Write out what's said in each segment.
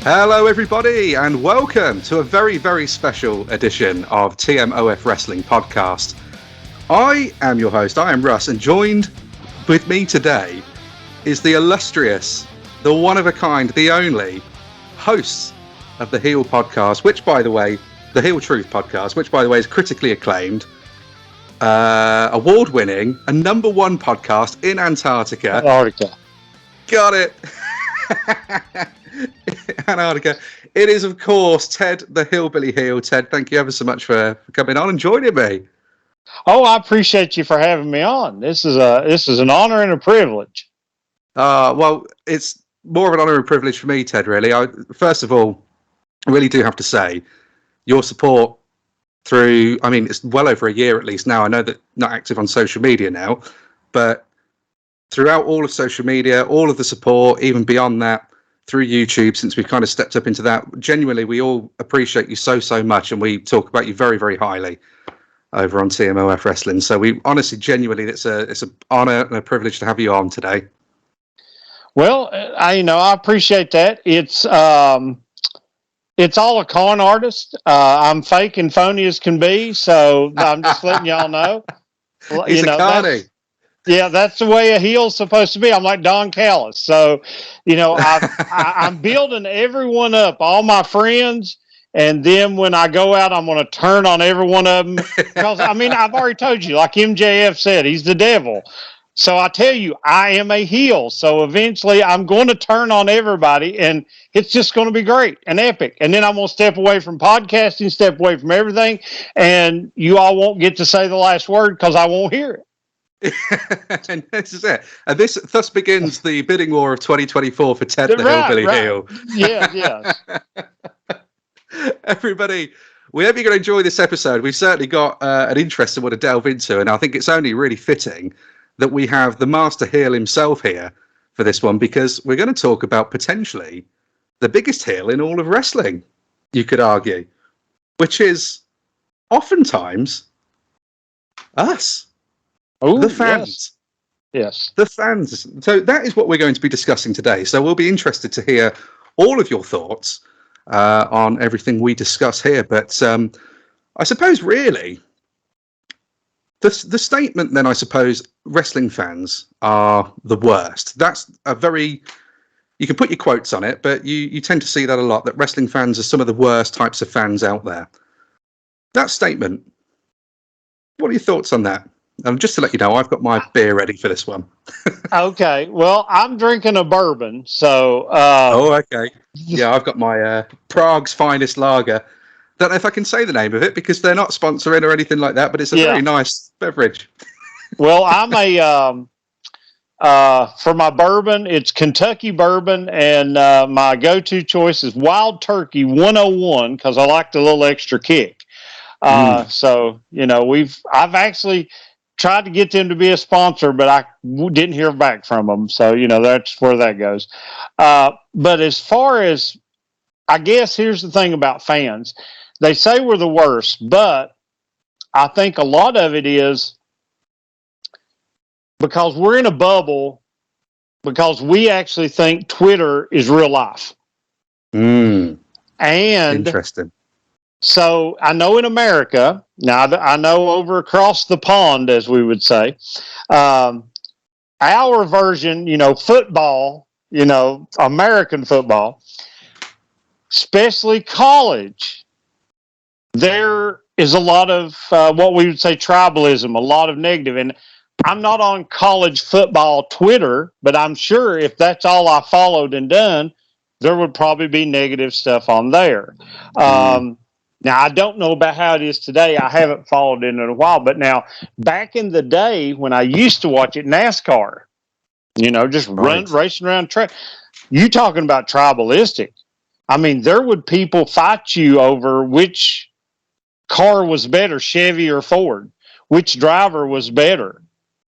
Hello, everybody, and welcome to a very, very special edition of TMOF Wrestling Podcast. I am your host, I am Russ, and joined with me today is the illustrious, the one-of-a-kind, the only host of the Heel Podcast, which, by the way, the Heel Truth Podcast, which, by the way, is critically acclaimed, award-winning, a number one podcast in Antarctica. Antarctica. Got it. Antarctica. It is, of course, Ted, the Hillbilly Heel. Ted, thank you ever so much for coming on and joining me. Oh, I appreciate you for having me on. This is an honor and a privilege. Well, it's more of an honor and privilege for me, Ted, really. First of all, I really do have to say, your support through, I mean, it's well over a year at least now. I know that not active on social media now, but throughout all of social media, all of the support, even beyond that, through YouTube, since we've kind of stepped up into that, genuinely, we all appreciate you so much, and we talk about you very, very highly over on TMOF Wrestling. So we honestly, genuinely, it's an honor and a privilege to have you on today. Well, I appreciate that. It's all a con artist. I'm fake and phony as can be, so I'm just letting y'all know. He's a carny. Yeah, that's the way a heel's supposed to be. I'm like Don Callis. So, I'm building everyone up, all my friends. And then when I go out, I'm going to turn on every one of them. Because, I've already told you, like MJF said, he's the devil. So I tell you, I am a heel. So eventually I'm going to turn on everybody. And it's just going to be great and epic. And then I'm going to step away from podcasting, step away from everything. And you all won't get to say the last word because I won't hear it. And this is it. And this thus begins the bidding war of 2024 for Ted the Hillbilly Heel. Yeah. Everybody, we hope you're going to enjoy this episode. We've certainly got an interesting one to delve into, and I think it's only really fitting that we have the Master Heel himself here for this one, because we're going to talk about potentially the biggest heel in all of wrestling, you could argue, which is oftentimes us. Oh, the fans. Yes. The fans. So that is what we're going to be discussing today. So we'll be interested to hear all of your thoughts on everything we discuss here. But I suppose really the statement then, I suppose, wrestling fans are the worst. That's a very, you can put your quotes on it, but you tend to see that a lot, that wrestling fans are some of the worst types of fans out there. That statement, what are your thoughts on that? Just to let you know, I've got my beer ready for this one. Okay. Well, I'm drinking a bourbon, so... oh, okay. Yeah, I've got my Prague's Finest Lager. Don't know if I can say the name of it because they're not sponsoring or anything like that, but it's a very nice beverage. Well, I'm for my bourbon, it's Kentucky bourbon, and my go-to choice is Wild Turkey 101 because I like the little extra kick. So, I've actually tried to get them to be a sponsor, but I didn't hear back from them. So, that's where that goes. But as far as, I guess, here's the thing about fans. They say we're the worst, but I think a lot of it is because we're in a bubble, because we actually think Twitter is real life. And interesting. So I know in America, now I know over across the pond, as we would say, our version, football, American football, especially college, there is a lot of what we would say tribalism, a lot of negative. And I'm not on college football Twitter, but I'm sure if that's all I followed and done, there would probably be negative stuff on there. Now, I don't know about how it is today. I haven't followed it in a while. But now, back in the day when I used to watch it, NASCAR, just racing around track. You talking about tribalistic. There would people fight you over which car was better, Chevy or Ford, which driver was better.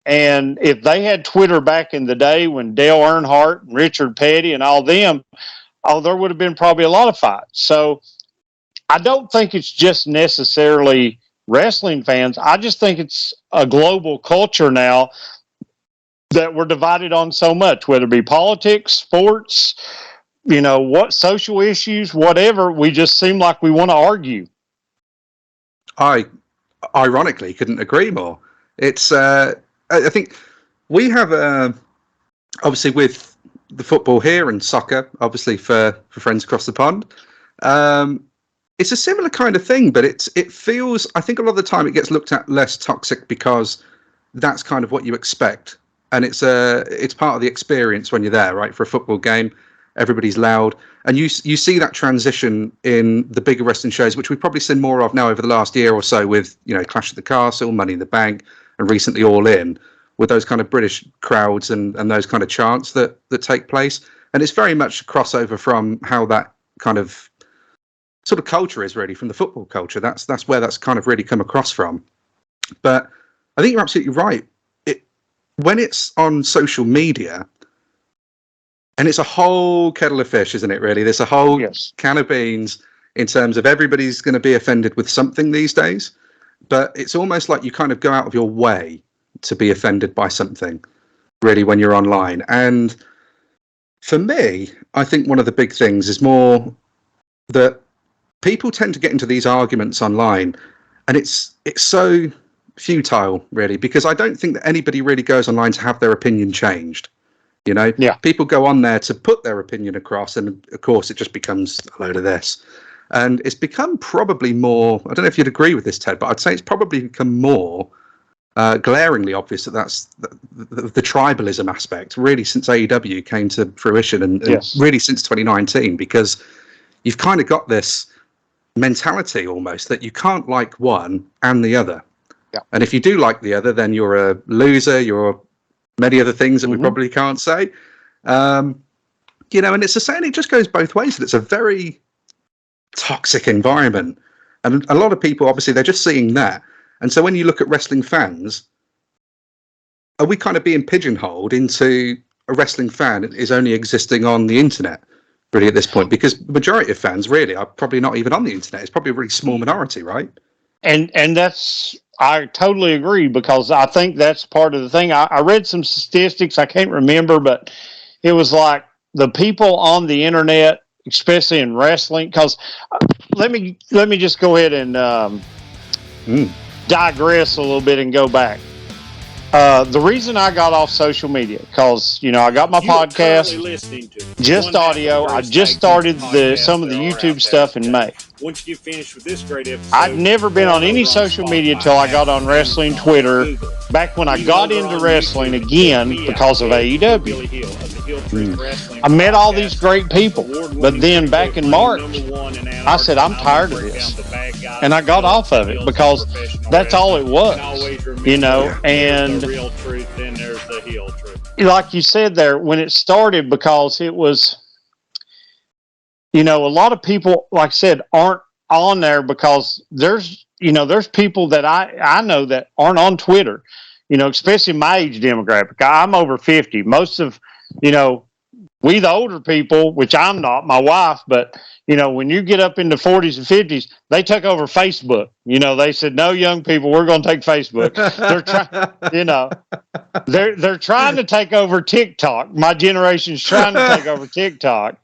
And if they had Twitter back in the day when Dale Earnhardt and Richard Petty and all them, there would have been probably a lot of fights. So I don't think it's just necessarily wrestling fans. I just think it's a global culture now that we're divided on so much, whether it be politics, sports, what social issues, whatever, we just seem like we want to argue. I ironically couldn't agree more. It's I think we have obviously with the football here and soccer, obviously for friends across the pond. It's a similar kind of thing, but it feels, I think a lot of the time it gets looked at less toxic because that's kind of what you expect. And it's part of the experience when you're there, right? For a football game, everybody's loud. And you see that transition in the bigger wrestling shows, which we've probably seen more of now over the last year or so with, Clash at the Castle, Money in the Bank, and recently All In, with those kind of British crowds and those kind of chants that take place. And it's very much a crossover from how that kind of sort of culture is really from the football culture. That's where that's kind of really come across from. But I think you're absolutely right. When it's on social media, and it's a whole kettle of fish, isn't it, really? There's a whole can of beans in terms of everybody's going to be offended with something these days. But it's almost like you kind of go out of your way to be offended by something, really, when you're online. And for me, I think one of the big things is more that people tend to get into these arguments online, and it's so futile, really, because I don't think that anybody really goes online to have their opinion changed. People go on there to put their opinion across, and of course it just becomes a load of this. And it's become probably more, I don't know if you'd agree with this, Ted, but I'd say it's probably become more glaringly obvious that that's the tribalism aspect, really, since AEW came to fruition, and really since 2019, because you've kind of got this mentality almost that you can't like one and the other. Yeah. And if you do like the other, then you're a loser, you're many other things that we probably can't say. And it's the same, it just goes both ways. That it's a very toxic environment. And a lot of people, obviously, they're just seeing that. And so when you look at wrestling fans, are we kind of being pigeonholed into a wrestling fan is only existing on the internet, really, at this point? Because the majority of fans, really, are probably not even on the internet. It's probably a really small minority, right? And that's, I totally agree, because I think that's part of the thing. I read some statistics, I can't remember, but it was like the people on the internet, especially in wrestling, because let me just go ahead and digress a little bit and go back. The reason I got off social media, because I got my podcast, just audio. I just started some of the YouTube stuff in May. Once you get finished with this great episode, I'd never been on any social media till I got on wrestling Twitter, back when I got into wrestling again because of AEW. I met all these great people, but then back in March, I said, I'm tired of this. And I got off of it because that's all it was, and like you said there, when it started, because it was, a lot of people, like I said, aren't on there because there's people that I know that aren't on Twitter, especially my age demographic. I'm over 50. Most of, we the older people, which I'm not, my wife, but when you get up into 40s and 50s, they took over Facebook. They said, no, young people, we're going to take Facebook. They're trying to take over TikTok. My generation's trying to take over TikTok.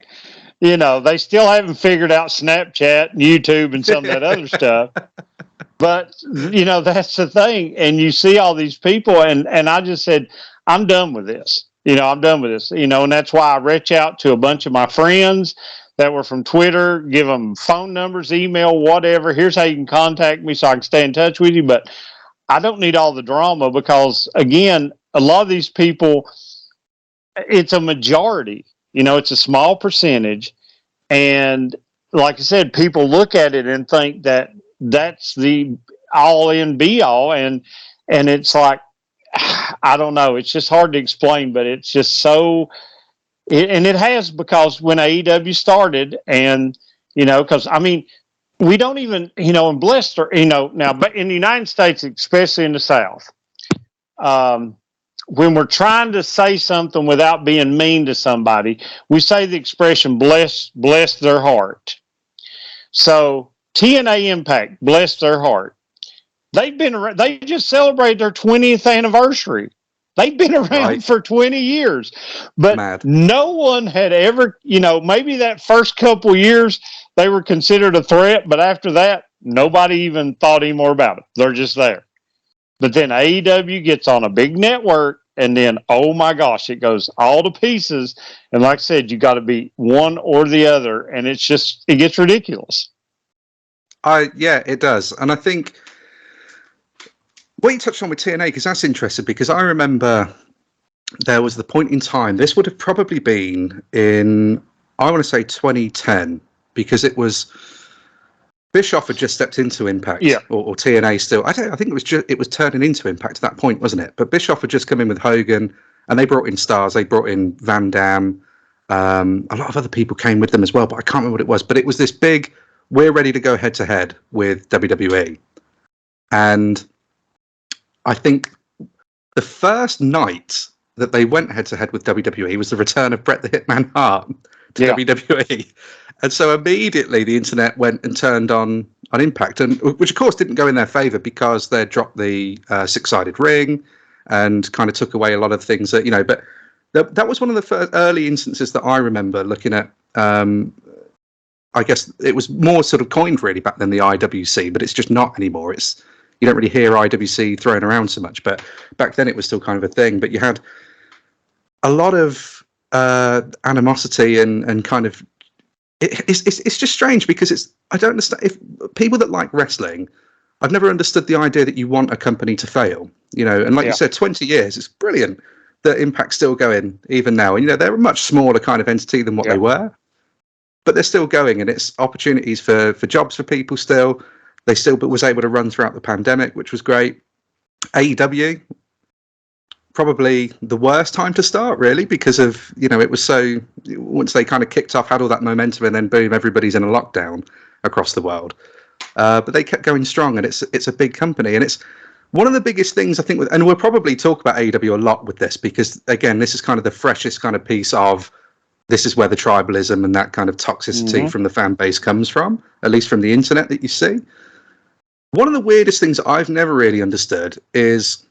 They still haven't figured out Snapchat and YouTube and some of that other stuff. But, that's the thing. And you see all these people, and I just said, I'm done with this. I'm done with this. And that's why I reach out to a bunch of my friends that were from Twitter, give them phone numbers, email, whatever. Here's how you can contact me so I can stay in touch with you. But I don't need all the drama because, again, a lot of these people, it's a majority. It's a small percentage. And like I said, people look at it and think that that's the all in be all. And it's like, I don't know. It's just hard to explain, but it's just so... And it has, because when AEW started, and, because, we don't even, in Blister, now, but in the United States, especially in the South, when we're trying to say something without being mean to somebody, we say the expression, bless their heart. So TNA Impact, bless their heart. They just celebrated their 20th anniversary. They've been around for 20 years. But no one had ever, maybe that first couple years they were considered a threat, but after that, nobody even thought any more about it. They're just there. But then AEW gets on a big network, and then, oh my gosh, it goes all to pieces. And like I said, you got to be one or the other, and it gets ridiculous. Yeah, it does. And I think what you touched on with TNA, because that's interesting, because I remember there was the point in time, this would have probably been in, I want to say 2010, because it was Bischoff had just stepped into Impact, or TNA still. I think it was turning into Impact at that point, wasn't it? But Bischoff had just come in with Hogan, and they brought in stars. They brought in Van Dam. A lot of other people came with them as well, but I can't remember what it was. But it was this big, we're ready to go head to head with WWE. And I think the first night that they went head to head with WWE was the return of Bret the Hitman Hart to WWE. And so immediately the internet went and turned on Impact, and which of course didn't go in their favor because they dropped the six-sided ring and kind of took away a lot of things that, but that was one of the first early instances that I remember looking at. I guess it was more sort of coined really back then, the IWC, but it's just not anymore. You don't really hear IWC thrown around so much, but back then it was still kind of a thing. But you had a lot of animosity and kind of, it's just strange because I don't understand, if people that like wrestling, I've never understood the idea that you want a company to fail, and like you said, 20 years, it's brilliant that Impact's still going even now. And, they're a much smaller kind of entity than what they were, but they're still going, and it's opportunities for jobs for people still. They still was able to run throughout the pandemic, which was great. AEW, probably the worst time to start, really, because of, it was so, once they kind of kicked off, had all that momentum, and then boom, everybody's in a lockdown across the world. But they kept going strong, and it's a big company, and it's one of the biggest things I think, and we'll probably talk about AEW a lot with this, because again, this is kind of the freshest kind of piece of, this is where the tribalism and that kind of toxicity from the fan base comes from, at least from the internet that you see. One of the weirdest things I've never really understood is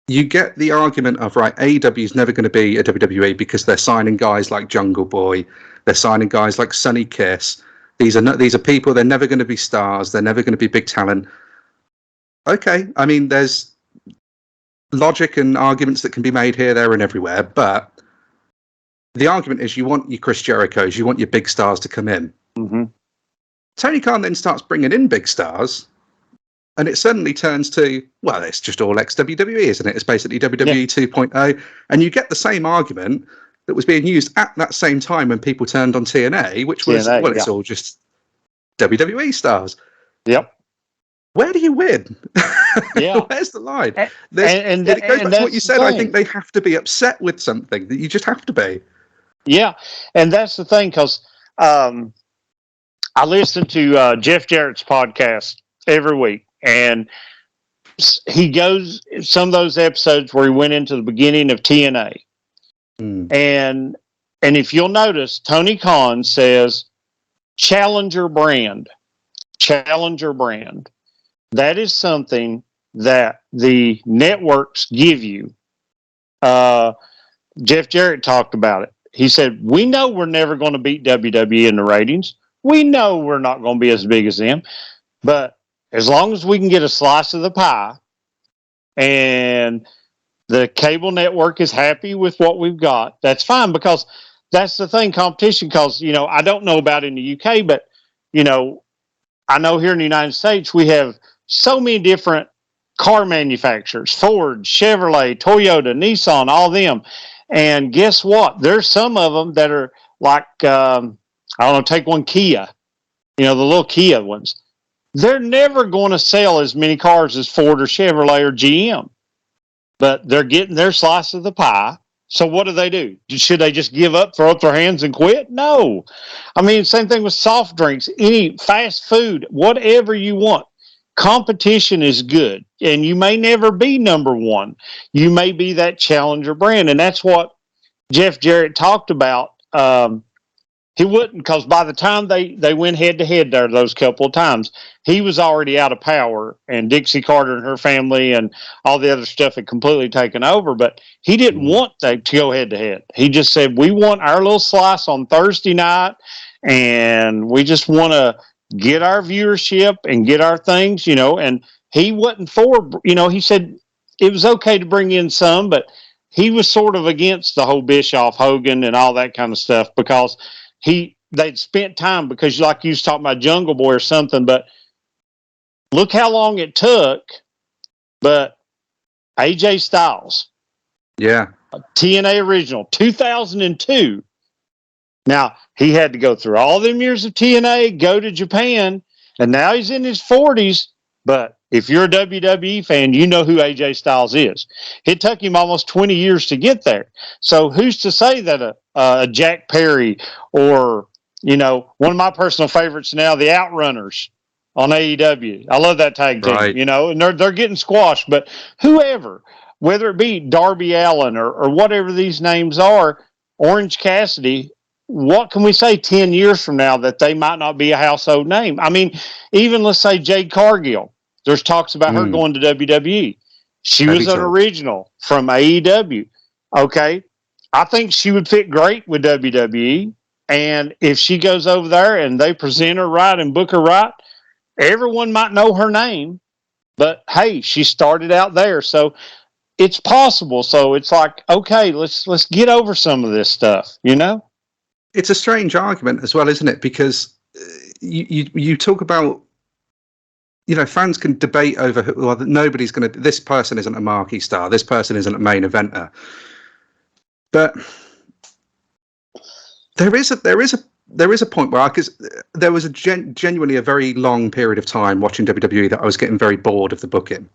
you get the argument of, right, AEW is never going to be a WWE because they're signing guys like Jungle Boy, they're signing guys like Sonny Kiss. These are people, they're never going to be stars, they're never going to be big talent. Okay, I mean, there's logic and arguments that can be made here, there, and everywhere, but the argument is you want your Chris Jerichos, you want your big stars to come in. Mm-hmm. Tony Khan then starts bringing in big stars, and it suddenly turns to, well, it's just all ex-WWE, isn't it? It's basically WWE 2.0, and you get the same argument that was being used at that same time when people turned on TNA, which was, it's all just WWE stars. Yep. Where do you win? Yeah. Where's the line? And it goes back to what you said. I think they have to be upset with something. That you just have to be. Yeah. And that's the thing, because I listen to Jeff Jarrett's podcast every week, and he goes some of those episodes where he went into the beginning of TNA. And if you'll notice, Tony Khan says, challenger brand. That is something that the networks give you. Jeff Jarrett talked about it. He said, we know we're never going to beat WWE in the ratings. We know we're not going to be as big as them. But as long as we can get a slice of the pie and the cable network is happy with what we've got, that's fine, because that's the thing, competition, because, I don't know about in the UK, but, I know here in the United States, we have so many different car manufacturers, Ford, Chevrolet, Toyota, Nissan, all them. And guess what? There's some of them that are like, I don't know, take one Kia, the little Kia ones. They're never going to sell as many cars as Ford or Chevrolet or GM, but they're getting their slice of the pie. So what do? Should they just give up, throw up their hands and quit? No. I mean, same thing with soft drinks, any fast food, whatever you want. Competition is good, and you may never be number one. You may be that challenger brand, and that's what Jeff Jarrett talked about. He wouldn't, because by the time they went head to head there those couple of times, he was already out of power, and Dixie Carter and her family and all the other stuff had completely taken over. But he didn't want to go head to head. He just said, we want our little slice on Thursday night, and we just want to get our viewership and get our things, and he wasn't for, he said it was okay to bring in some, but he was sort of against the whole Bischoff, Hogan, and all that kind of stuff, because they'd spent time, because like you was talking about Jungle Boy or something, but look how long it took. But AJ Styles, TNA original, 2002. Now, he had to go through all them years of TNA, go to Japan, and now he's in his 40s. But if you're a WWE fan, you know who AJ Styles is. It took him almost 20 years to get there. So who's to say that a Jack Perry or, one of my personal favorites now, the Outrunners on AEW. I love that tag team, and they're getting squashed. But whoever, whether it be Darby Allin or whatever these names are, Orange Cassidy, what can we say 10 years from now that they might not be a household name? I mean, even let's say Jade Cargill. There's talks about her going to WWE. She was an original from AEW. Okay. I think she would fit great with WWE. And if she goes over there and they present her right and book her right, everyone might know her name. But hey, she started out there. So it's possible. So it's like, okay, let's get over some of this stuff, It's a strange argument as well, isn't it? Because you talk about, fans can debate over nobody's going to. This person isn't a marquee star. This person isn't a main eventer. But there is a point where, because there was genuinely a very long period of time watching WWE that I was getting very bored of the booking,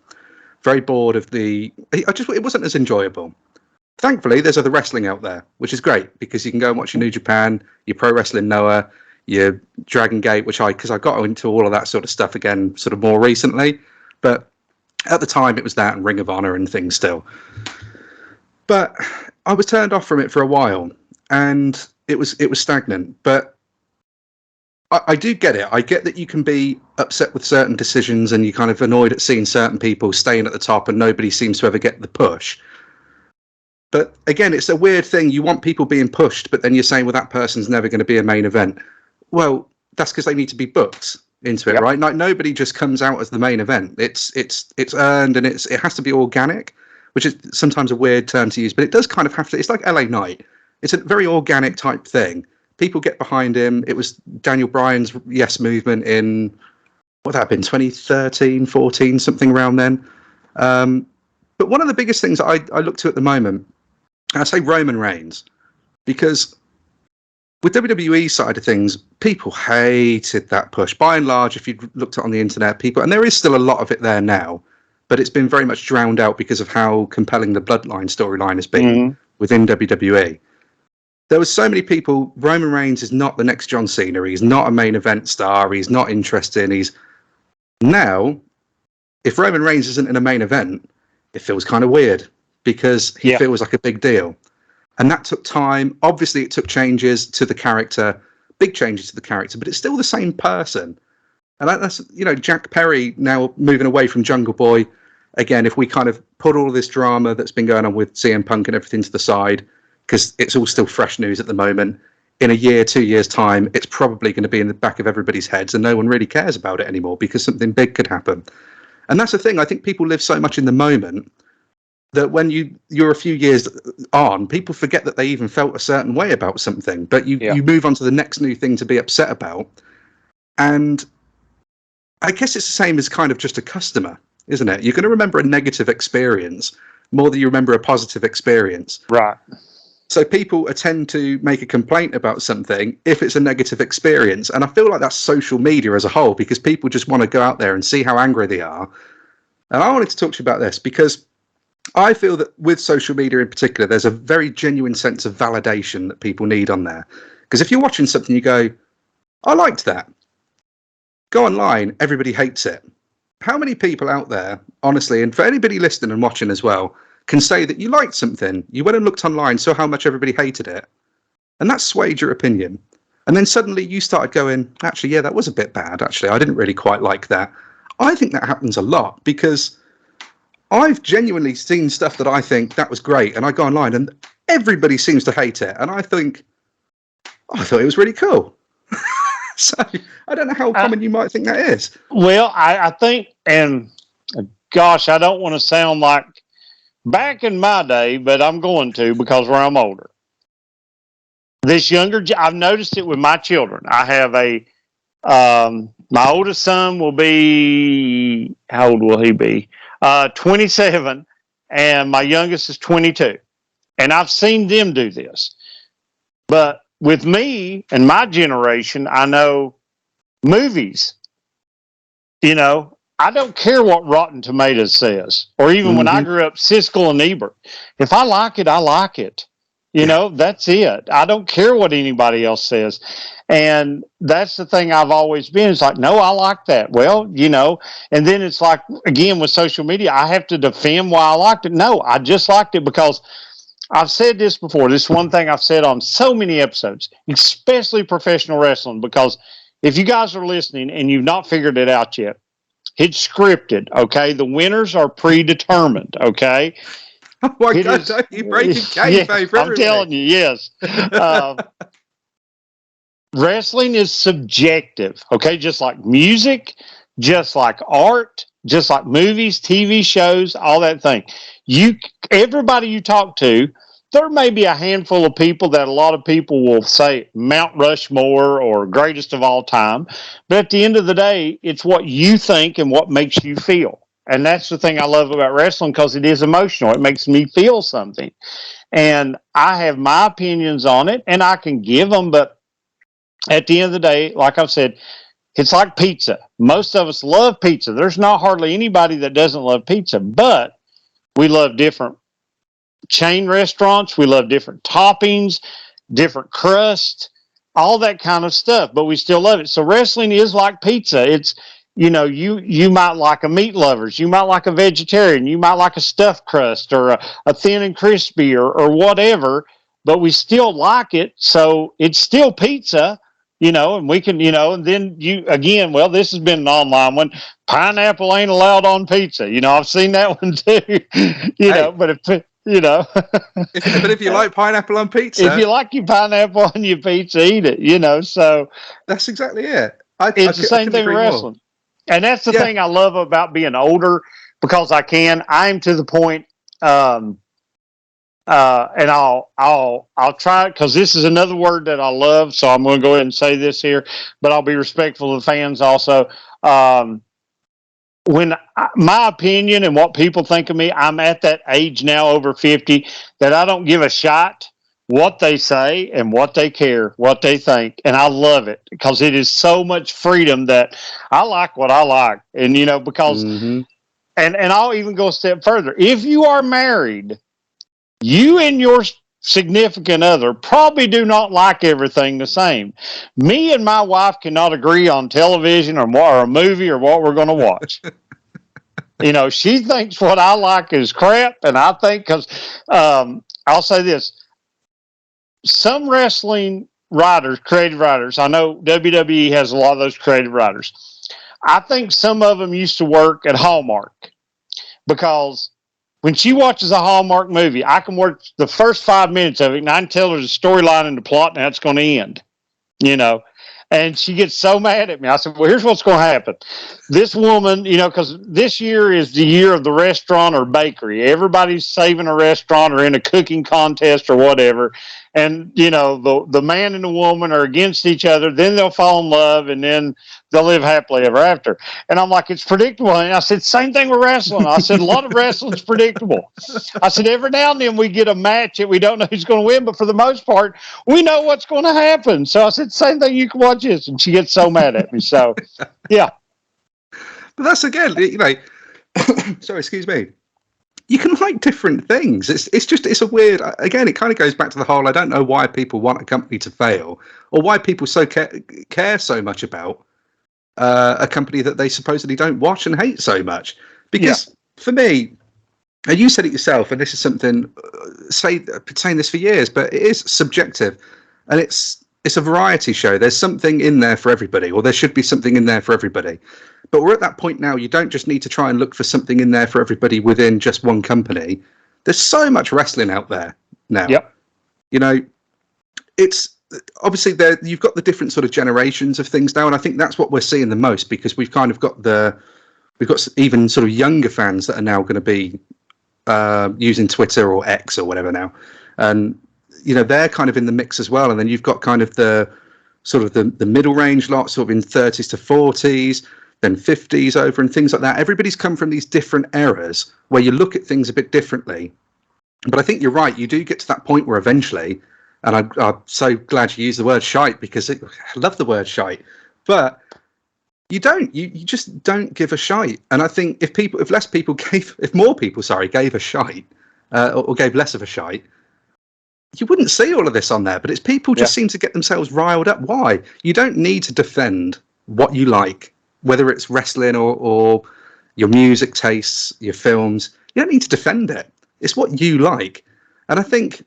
very bored of it wasn't as enjoyable. Thankfully, there's other wrestling out there, which is great, because you can go and watch your New Japan, your Pro Wrestling Noah, your Dragon Gate, because I got into all of that sort of stuff again, sort of more recently. But at the time, it was that and Ring of Honor and things still. But I was turned off from it for a while, and it was stagnant. But I do get it. I get that you can be upset with certain decisions, and you're kind of annoyed at seeing certain people staying at the top, and nobody seems to ever get the push. But again, it's a weird thing. You want people being pushed, but then you're saying, well, that person's never going to be a main event. Well, that's because they need to be booked into it, right? Like, nobody just comes out as the main event. It's earned, and it has to be organic, which is sometimes a weird term to use, but it does kind of have to. It's like LA Knight. It's a very organic type thing. People get behind him. It was Daniel Bryan's Yes movement in, what would that have been, 2013, 14, something around then. But one of the biggest things I look to at the moment, I say Roman Reigns, because with WWE side of things, people hated that push. By and large, if you've looked at on the internet, and there is still a lot of it there now, but it's been very much drowned out because of how compelling the Bloodline storyline has been within WWE. There was so many people, Roman Reigns is not the next John Cena. He's not a main event star. He's not interesting. Now, if Roman Reigns isn't in a main event, it feels kind of weird, because he feels like a big deal. And that took time. Obviously, it took changes to the character, big changes to the character, but it's still the same person. And that's, Jack Perry now moving away from Jungle Boy. Again, if we kind of put all this drama that's been going on with CM Punk and everything to the side, because it's all still fresh news at the moment, in a year, 2 years' time, it's probably going to be in the back of everybody's heads, and no one really cares about it anymore, because something big could happen. And that's the thing. I think people live so much in the moment that when you're a few years on, people forget that they even felt a certain way about something. But you move on to the next new thing to be upset about. And I guess it's the same as kind of just a customer, isn't it? You're going to remember a negative experience more than you remember a positive experience. Right. So people tend to make a complaint about something if it's a negative experience. And I feel like that's social media as a whole, because people just want to go out there and see how angry they are. And I wanted to talk to you about this, because I feel that with social media in particular, there's a very genuine sense of validation that people need on there. Because if you're watching something, you go, I liked that. Go online, everybody hates it. How many people out there, honestly, and for anybody listening and watching as well, can say that you liked something, you went and looked online, saw how much everybody hated it, and that swayed your opinion? And then suddenly you started going, actually, yeah, that was a bit bad. Actually, I didn't really quite like that. I think that happens a lot because I've genuinely seen stuff that I think that was great, and I go online and everybody seems to hate it. And I think, oh, I thought it was really cool. So I don't know how common you might think that is. Well, I think, and gosh, I don't want to sound like back in my day, but I'm going to because where I'm older. This younger, I've noticed it with my children. I have my oldest son will be, how old will he be? 27, and my youngest is 22. And I've seen them do this. But with me and my generation, I know movies, I don't care what Rotten Tomatoes says, or even when I grew up, Siskel and Ebert. If I like it, I like it. That's it. I don't care what anybody else says. And that's the thing I've always been. It's like, no, I like that. Well, and then it's like, again, with social media, I have to defend why I liked it. No, I just liked it because I've said this before. This is one thing I've said on so many episodes, especially professional wrestling, because if you guys are listening and you've not figured it out yet, it's scripted, okay? The winners are predetermined, okay? Oh my God, don't you break your kayfabe, I'm telling you, yes. Wrestling is subjective, okay? Just like music, just like art, just like movies, TV shows, all that thing. Everybody you talk to, there may be a handful of people that a lot of people will say Mount Rushmore or greatest of all time. But at the end of the day, it's what you think and what makes you feel. And that's the thing I love about wrestling, because it is emotional. It makes me feel something. And I have my opinions on it, and I can give them. But at the end of the day, like I've said, it's like pizza. Most of us love pizza. There's not hardly anybody that doesn't love pizza. But we love different chain restaurants. We love different toppings, different crust, all that kind of stuff. But we still love it. So wrestling is like pizza. It's, you might like a meat lovers, you might like a vegetarian, you might like a stuffed crust or a thin and crispy or whatever, but we still like it. So it's still pizza, and we can, and then again, well, this has been an online one. Pineapple ain't allowed on pizza. I've seen that one too, but but if you like pineapple on pizza, if you like your pineapple on your pizza, eat it, so that's exactly it. It's the same thing with wrestling. More. And that's the thing I love about being older, because I'm to the point, and I'll try it, because this is another word that I love. So I'm going to go ahead and say this here, but I'll be respectful of the fans also. My opinion and what people think of me, I'm at that age now, over 50, that I don't give a shot what they say and what they care, what they think. And I love it, because it is so much freedom that I like what I like. And, because, and I'll even go a step further. If you are married, you and your significant other probably do not like everything the same. Me and my wife cannot agree on television or a movie or what we're going to watch. She thinks what I like is crap. And I think, because I'll say this, some wrestling writers, creative writers, I know WWE has a lot of those creative writers. I think some of them used to work at Hallmark, because when she watches a Hallmark movie, I can watch the first 5 minutes of it and I can tell her the storyline and the plot and how it's going to end, and she gets so mad at me. I said, well, here's what's going to happen. This woman, because this year is the year of the restaurant or bakery. Everybody's saving a restaurant or in a cooking contest or whatever. And, the man and the woman are against each other. Then they'll fall in love, and then they'll live happily ever after. And I'm like, it's predictable. And I said, same thing with wrestling. I said, a lot of wrestling's predictable. I said, every now and then we get a match that we don't know who's going to win, but for the most part, we know what's going to happen. So I said, same thing, you can watch this. And she gets so mad at me. So, yeah. But that's, again, sorry, excuse me. You can like different things. It's a weird, again, it kind of goes back to the whole, I don't know why people want a company to fail, or why people care so much about a company that they supposedly don't watch and hate so much. Because for me, and you said it yourself, and this is something, saying this for years, but it is subjective. And it's it's a variety show. There's something in there for everybody, or there should be something in there for everybody. But we're at that point now. You don't just need to try and look for something in there for everybody within just one company. There's so much wrestling out there now. Yep. You know, it's obviously there. You've got the different sort of generations of things now, and I think that's what we're seeing the most, because we've kind of got we've got even sort of younger fans that are now going to be using Twitter or X or whatever now, and you know they're kind of in the mix as well. And then you've got kind of the sort of the middle range lot, sort of in 30s to 40s, then 50s over, and things like that. Everybody's come from these different eras where you look at things a bit differently. But I think you're right. You do get to that point where eventually, and I'm so glad you used the word shite, because I love the word shite, but you just don't give a shite. And I think if more people gave a shite, or gave less of a shite, you wouldn't see all of this on there. But it's people just seem to get themselves riled up. Why? You don't need to defend what you like, whether it's wrestling or your music tastes, your films. You don't need to defend it. It's what you like. And I think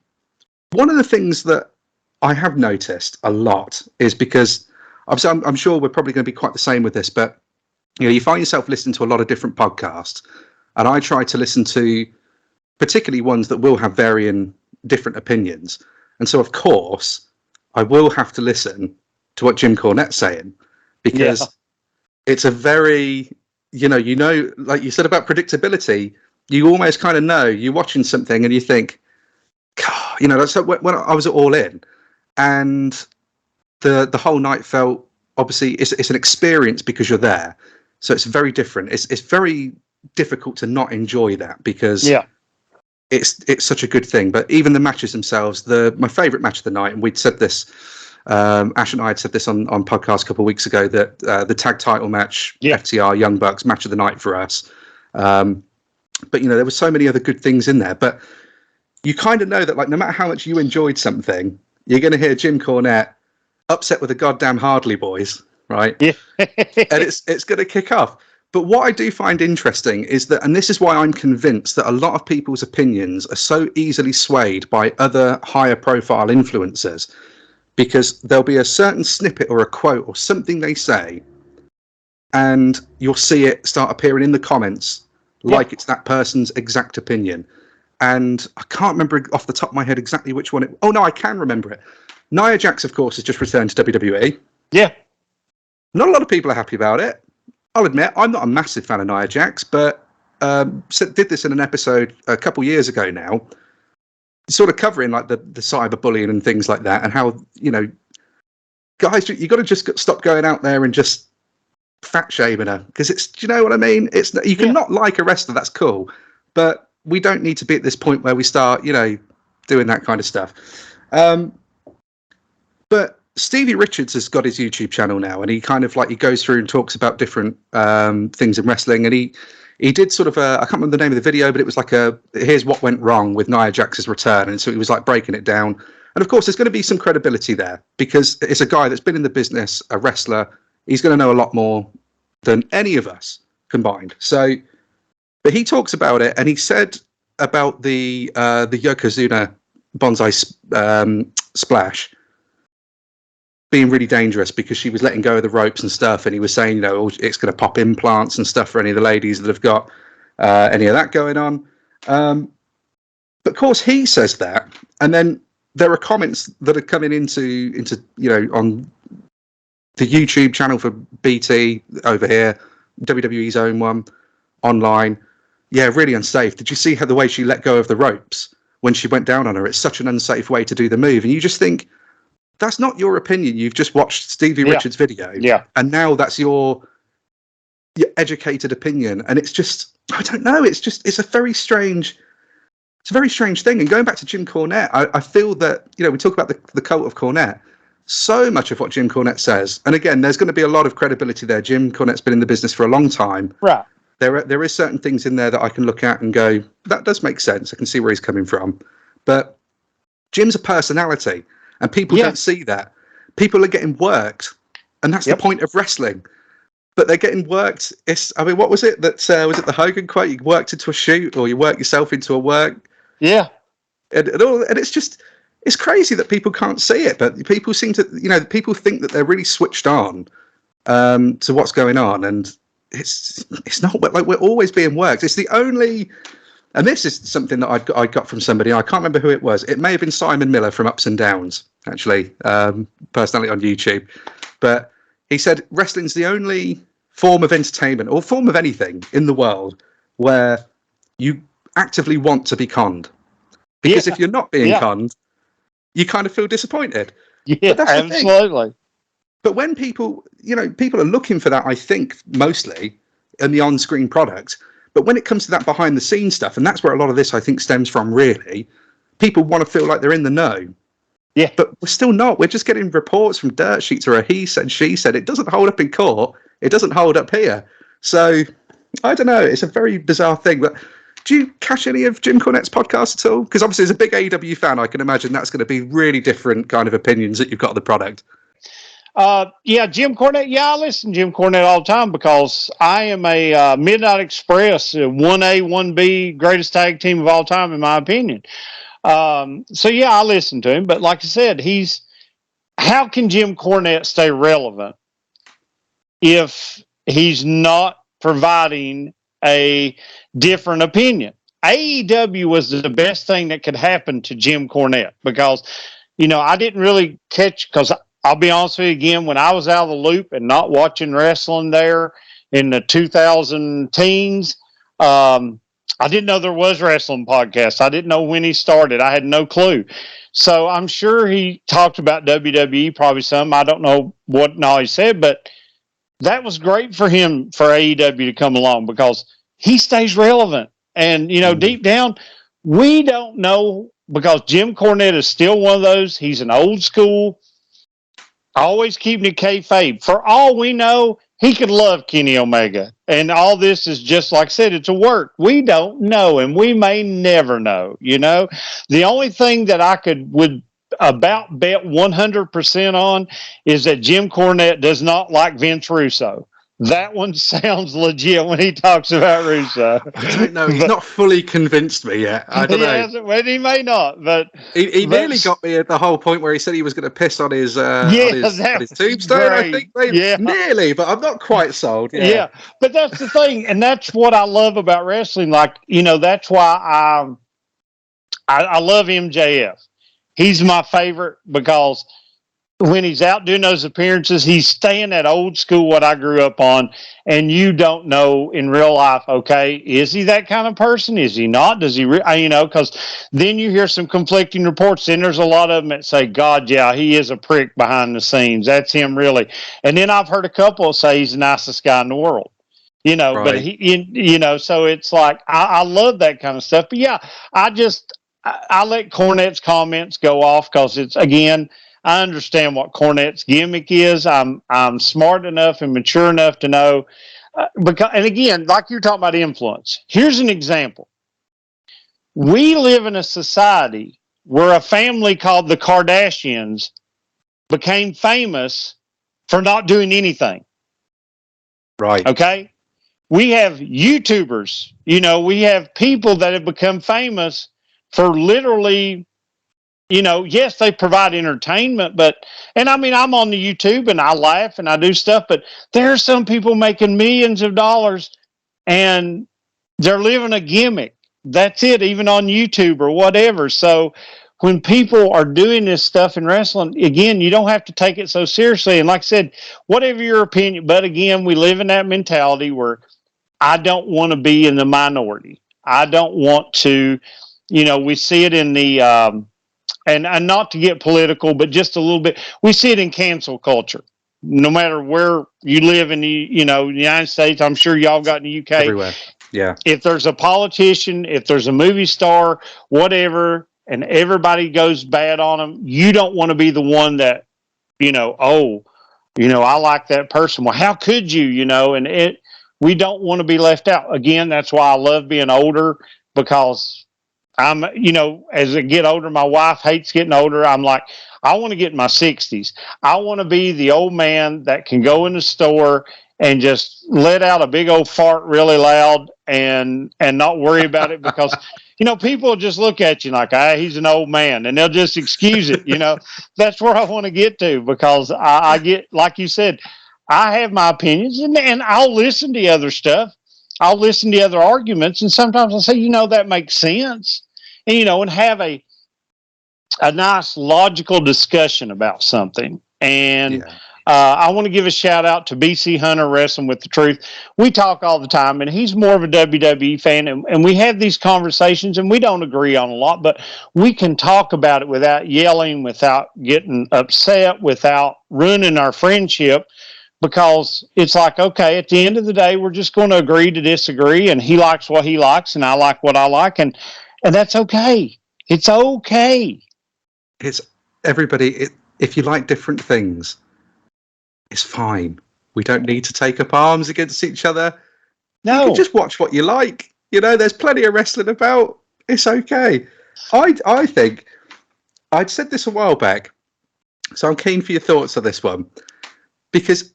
one of the things that I have noticed a lot is, because obviously I'm sure we're probably going to be quite the same with this, but you find yourself listening to a lot of different podcasts, and I try to listen to particularly ones that will have varying different opinions. And so, of course, I will have to listen to what Jim Cornette's saying, because it's a very, like you said about predictability, you almost kind of know you're watching something and you think, God, so when I was at All In, and the whole night felt, obviously it's an experience because you're there, so it's very different. It's very difficult to not enjoy that, because it's such a good thing. But even the matches themselves, my favorite match of the night, and we'd said this, Ash and I had said this on podcast a couple of weeks ago, that the tag title match, FTR Young Bucks match of the night for us. But there were so many other good things in there. But you kind of know that, like, no matter how much you enjoyed something, you're going to hear Jim Cornette upset with the goddamn Hardley Boys, right? Yeah. And it's going to kick off. But what I do find interesting is that, and this is why I'm convinced that a lot of people's opinions are so easily swayed by other higher profile influencers, because there'll be a certain snippet or a quote or something they say, and you'll see it start appearing in the comments like it's that person's exact opinion. And I can't remember off the top of my head exactly which one oh no, I can remember it. Nia Jax, of course, has just returned to WWE. Yeah. Not a lot of people are happy about it. I'll admit, I'm not a massive fan of Nia Jax, but did this in an episode a couple years ago now, sort of covering like the cyberbullying and things like that, and how, guys, you got to just stop going out there and just fat shaming her, because it's, do you know what I mean? It's, you can not like a wrestler, that's cool, but we don't need to be at this point where we start, doing that kind of stuff. But Stevie Richards has got his YouTube channel now, and he kind of he goes through and talks about different things in wrestling. And he did sort of I can't remember the name of the video, but it was like here's what went wrong with Nia Jax's return. And so he was like breaking it down. And of course, there's going to be some credibility there, because it's a guy that's been in the business, a wrestler. He's going to know a lot more than any of us combined. So, but he talks about it, and he said about the Yokozuna bonsai splash being really dangerous, because she was letting go of the ropes and stuff, and he was saying, it's going to pop implants and stuff for any of the ladies that have got any of that going on. But of course, he says that, and then there are comments that are coming into on the YouTube channel for BT over here, WWE's own one, online. Yeah, really unsafe. Did you see the way she let go of the ropes when she went down on her? It's such an unsafe way to do the move. And you just think, that's not your opinion. You've just watched Stevie Richards' video. Yeah. And now that's your educated opinion. And it's just, I don't know. It's a very strange thing. And going back to Jim Cornette, I feel that, we talk about the cult of Cornette. So much of what Jim Cornette says, and again, there's going to be a lot of credibility there. Jim Cornette's been in the business for a long time. Right. There is certain things in there that I can look at and go, that does make sense. I can see where he's coming from. But Jim's a personality, and people don't see that. People are getting worked, and that's the point of wrestling. But they're getting worked. What was it? Was it the Hogan quote? You worked into a shoot, or you work yourself into a work. Yeah. And it's it's crazy that people can't see it, but people seem to, people think that they're really switched on to what's going on, and it's not like we're always being worked. It's the only, and this is something that I got from somebody. I can't remember who it was. It may have been Simon Miller from Ups and Downs, actually, personally on YouTube, but he said wrestling's the only form of entertainment or form of anything in the world where you actively want to be conned, because if you're not being conned, you kind of feel disappointed. Yeah, absolutely. But when people are looking for that, I think mostly in the on-screen product. But when it comes to that behind-the-scenes stuff, and that's where a lot of this I think stems from, really, people want to feel like they're in the know. Yeah, but we're still not. We're just getting reports from dirt sheets or a he said, she said. It doesn't hold up in court. It doesn't hold up here. So I don't know. It's a very bizarre thing. But do you catch any of Jim Cornette's podcasts at all? Because obviously, as a big AEW fan, I can imagine that's going to be really different kind of opinions that you've got of the product. Jim Cornette. Yeah, I listen to Jim Cornette all the time because I am a Midnight Express 1A, 1B greatest tag team of all time, in my opinion. So yeah, I listen to him. But like I said, how can Jim Cornette stay relevant if he's not providing a different opinion? AEW was the best thing that could happen to Jim Cornette because, I didn't really catch, because I'll be honest with you again, when I was out of the loop and not watching wrestling there in the 2000 teens, I didn't know there was wrestling podcasts. I didn't know when he started. I had no clue. So I'm sure he talked about WWE, probably some. I don't know what all he said, but that was great for him, for AEW to come along, because he stays relevant. And, deep down, we don't know, because Jim Cornette is still one of those. He's an old school, always keeping it kayfabe. For all we know, he could love Kenny Omega. And all this is just, like I said, it's a work. We don't know, and we may never know, The only thing that I would about bet 100% on is that Jim Cornette does not like Vince Russo. That one sounds legit when he talks about Russo. I don't know. He's not fully convinced me yet. I don't know. Well, he may not, but he nearly got me at the whole point where he said he was going to piss on his tombstone. I think, nearly, but I'm not quite sold. Yeah, but that's the thing, and that's what I love about wrestling. Like, that's why I love MJF. He's my favorite because when he's out doing those appearances, he's staying that old school, what I grew up on, and you don't know in real life, okay, is he that kind of person? Is he not? Does he, because then you hear some conflicting reports, and there's a lot of them that say, God, yeah, he is a prick behind the scenes. That's him, really. And then I've heard a couple say he's the nicest guy in the world. Right. But he, so it's like, I love that kind of stuff. But yeah, I let Cornette's comments go off because it's, again, I understand what Cornette's gimmick is. I'm smart enough and mature enough to know. And again, like you're talking about influence. Here's an example. We live in a society where a family called the Kardashians became famous for not doing anything. Right. Okay? We have YouTubers. We have people that have become famous for literally, yes, they provide entertainment, and I mean, I'm on the YouTube and I laugh and I do stuff, but there are some people making millions of dollars and they're living a gimmick. That's it, even on YouTube or whatever. So when people are doing this stuff in wrestling, again, you don't have to take it so seriously. And like I said, whatever your opinion, but again, we live in that mentality where I don't want to be in the minority. I don't want to, we see it in the, and not to get political, but just a little bit, we see it in cancel culture. No matter where you live in the, United States, I'm sure y'all got in the UK. Everywhere. Yeah. If there's a politician, if there's a movie star, whatever, and everybody goes bad on them, you don't want to be the one that, I like that person. Well, how could you, we don't want to be left out. Again, that's why I love being older, because I'm, as I get older, my wife hates getting older. I'm like, I want to get in my 60s. I want to be the old man that can go in the store and just let out a big old fart really loud and not worry about it because, people just look at you like, he's an old man, and they'll just excuse it. That's where I want to get to, because I get, like you said, I have my opinions, and I'll listen to other stuff. I'll listen to other arguments, and sometimes I'll say, that makes sense, and have a nice logical discussion about something. And I want to give a shout out to BC Hunter, Wrestling with the Truth. We talk all the time, and he's more of a WWE fan, and we have these conversations, and we don't agree on a lot, but we can talk about it without yelling, without getting upset, without ruining our friendship, because it's like, okay, at the end of the day, we're just going to agree to disagree, and he likes what he likes, and I like what I like, and that's okay. It's okay. It's everybody. If you like different things, it's fine. We don't need to take up arms against each other. No. You can just watch what you like. There's plenty of wrestling about. It's okay. I think I'd said this a while back, so I'm keen for your thoughts on this one, because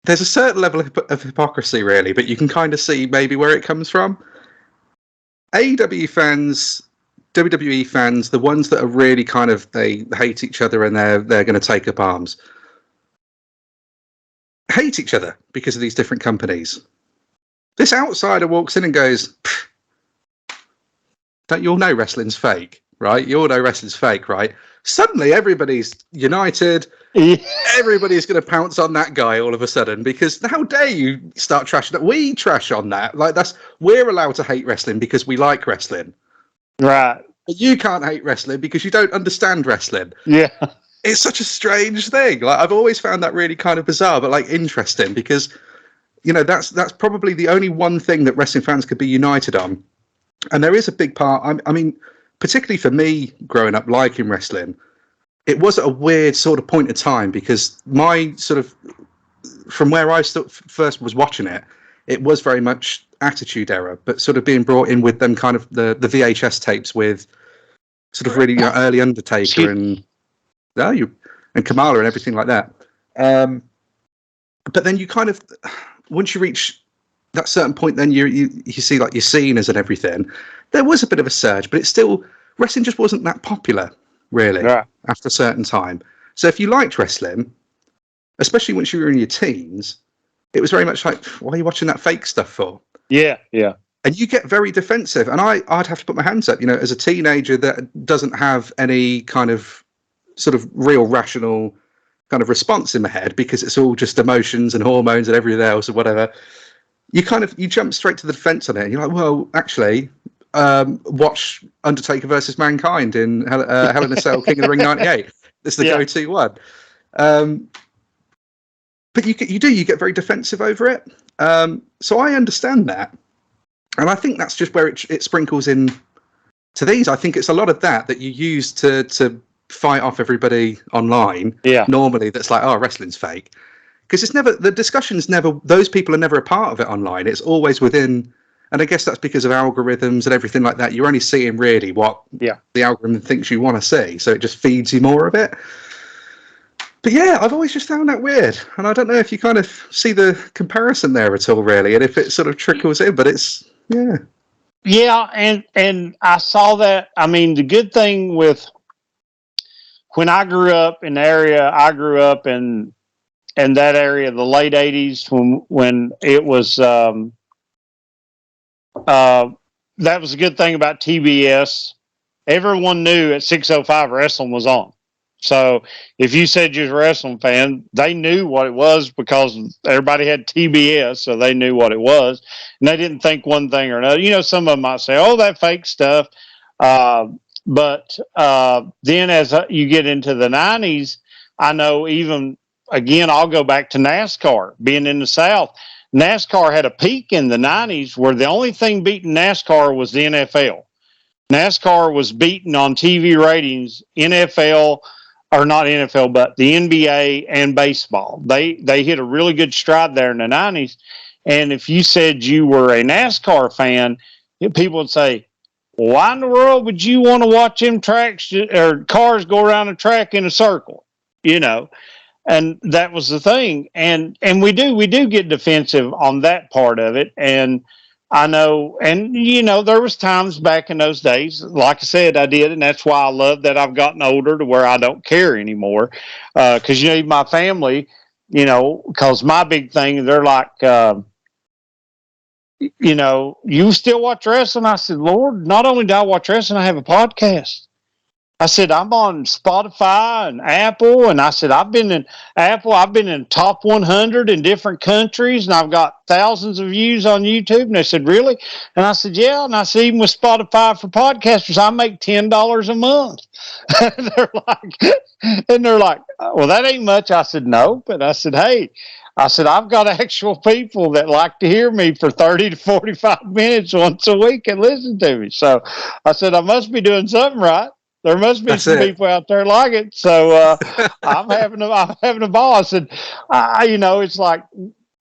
there's a certain level of hypocrisy, really, but you can kind of see maybe where it comes from. AEW fans, WWE fans, the ones that are really kind of, they hate each other and they're going to take up arms, hate each other because of these different companies. This outsider walks in and goes, don't you all know wrestling's fake, right? You all know wrestling's fake, right? Suddenly everybody's united. Everybody's going to pounce on that guy all of a sudden, because how dare you start trashing that? We trash on that. We're allowed to hate wrestling because we like wrestling. Right. You can't hate wrestling because you don't understand wrestling. Yeah. It's such a strange thing. I've always found that really kind of bizarre, but interesting, because that's probably the only one thing that wrestling fans could be united on. And there is a big part. I mean, particularly for me, growing up liking wrestling, it was at a weird sort of point of time, because my sort of, from where I first was watching it, it was very much Attitude Era, but sort of being brought in with them kind of the VHS tapes with sort of really early Undertaker and Kamala and everything like that. But then you kind of, once you reach that certain point, then you see your Cenas and everything. There was a bit of a surge, but it's still, wrestling just wasn't that popular, really, after a certain time. So if you liked wrestling, especially once you were in your teens, it was very much like, why are you watching that fake stuff for? Yeah, yeah. And you get very defensive. And I'd have to put my hands up, as a teenager that doesn't have any kind of sort of real rational kind of response in my head, because it's all just emotions and hormones and everything else or whatever. You jump straight to the defense on it. And you're like, well, actually, watch Undertaker versus Mankind in Hell in a Cell, King of the Ring 98. It's the go-to one. But you get very defensive over it. So I understand that. And I think that's just where it sprinkles in to these. I think it's a lot of that you use to fight off everybody online. Yeah. Normally that's like, oh, wrestling's fake. Because it's never, the discussion's never, those people are never a part of it online. It's always within, and I guess that's because of algorithms and everything like that. You're only seeing really what the algorithm thinks you want to see. So it just feeds you more of it. But yeah, I've always just found that weird. And I don't know if you kind of see the comparison there at all, really, and if it sort of trickles in, but it's, yeah. Yeah, and I saw that. I mean, the good thing with when I grew up in the area, I grew up in that area, the late 80s, when it was, that was a good thing about TBS. Everyone knew at 6:05 wrestling was on. So if you said you was a wrestling fan, they knew what it was because everybody had TBS, so they knew what it was. And they didn't think one thing or another. Some of them might say, oh, that fake stuff. But then as you get into the 90s, I know even, again, I'll go back to NASCAR, being in the South. NASCAR had a peak in the 90s where the only thing beating NASCAR was the NFL. NASCAR was beaten on TV ratings, NFL, or not NFL, but the NBA and baseball. They hit a really good stride there in the 90s. And if you said you were a NASCAR fan, people would say, why in the world would you want to watch them tracks or cars go around a track in a circle? And that was the thing. And we do get defensive on that part of it. And I know, and there was times back in those days, like I said, I did. And that's why I love that I've gotten older to where I don't care anymore. Cause my family, cause my big thing, they're like, you still watch wrestling? I said, Lord, not only do I watch wrestling, I have a podcast. I said, I'm on Spotify and Apple. And I said, I've been in Apple. I've been in top 100 in different countries. And I've got thousands of views on YouTube. And they said, really? And I said, yeah. And I said, even with Spotify for podcasters, I make $10 a month. and they're like, well, that ain't much. I said, no. But I said, hey, I've got actual people that like to hear me for 30 to 45 minutes once a week and listen to me. So I said, I must be doing something right. There must be some people out there like it. So I'm having a ball. I said, it's like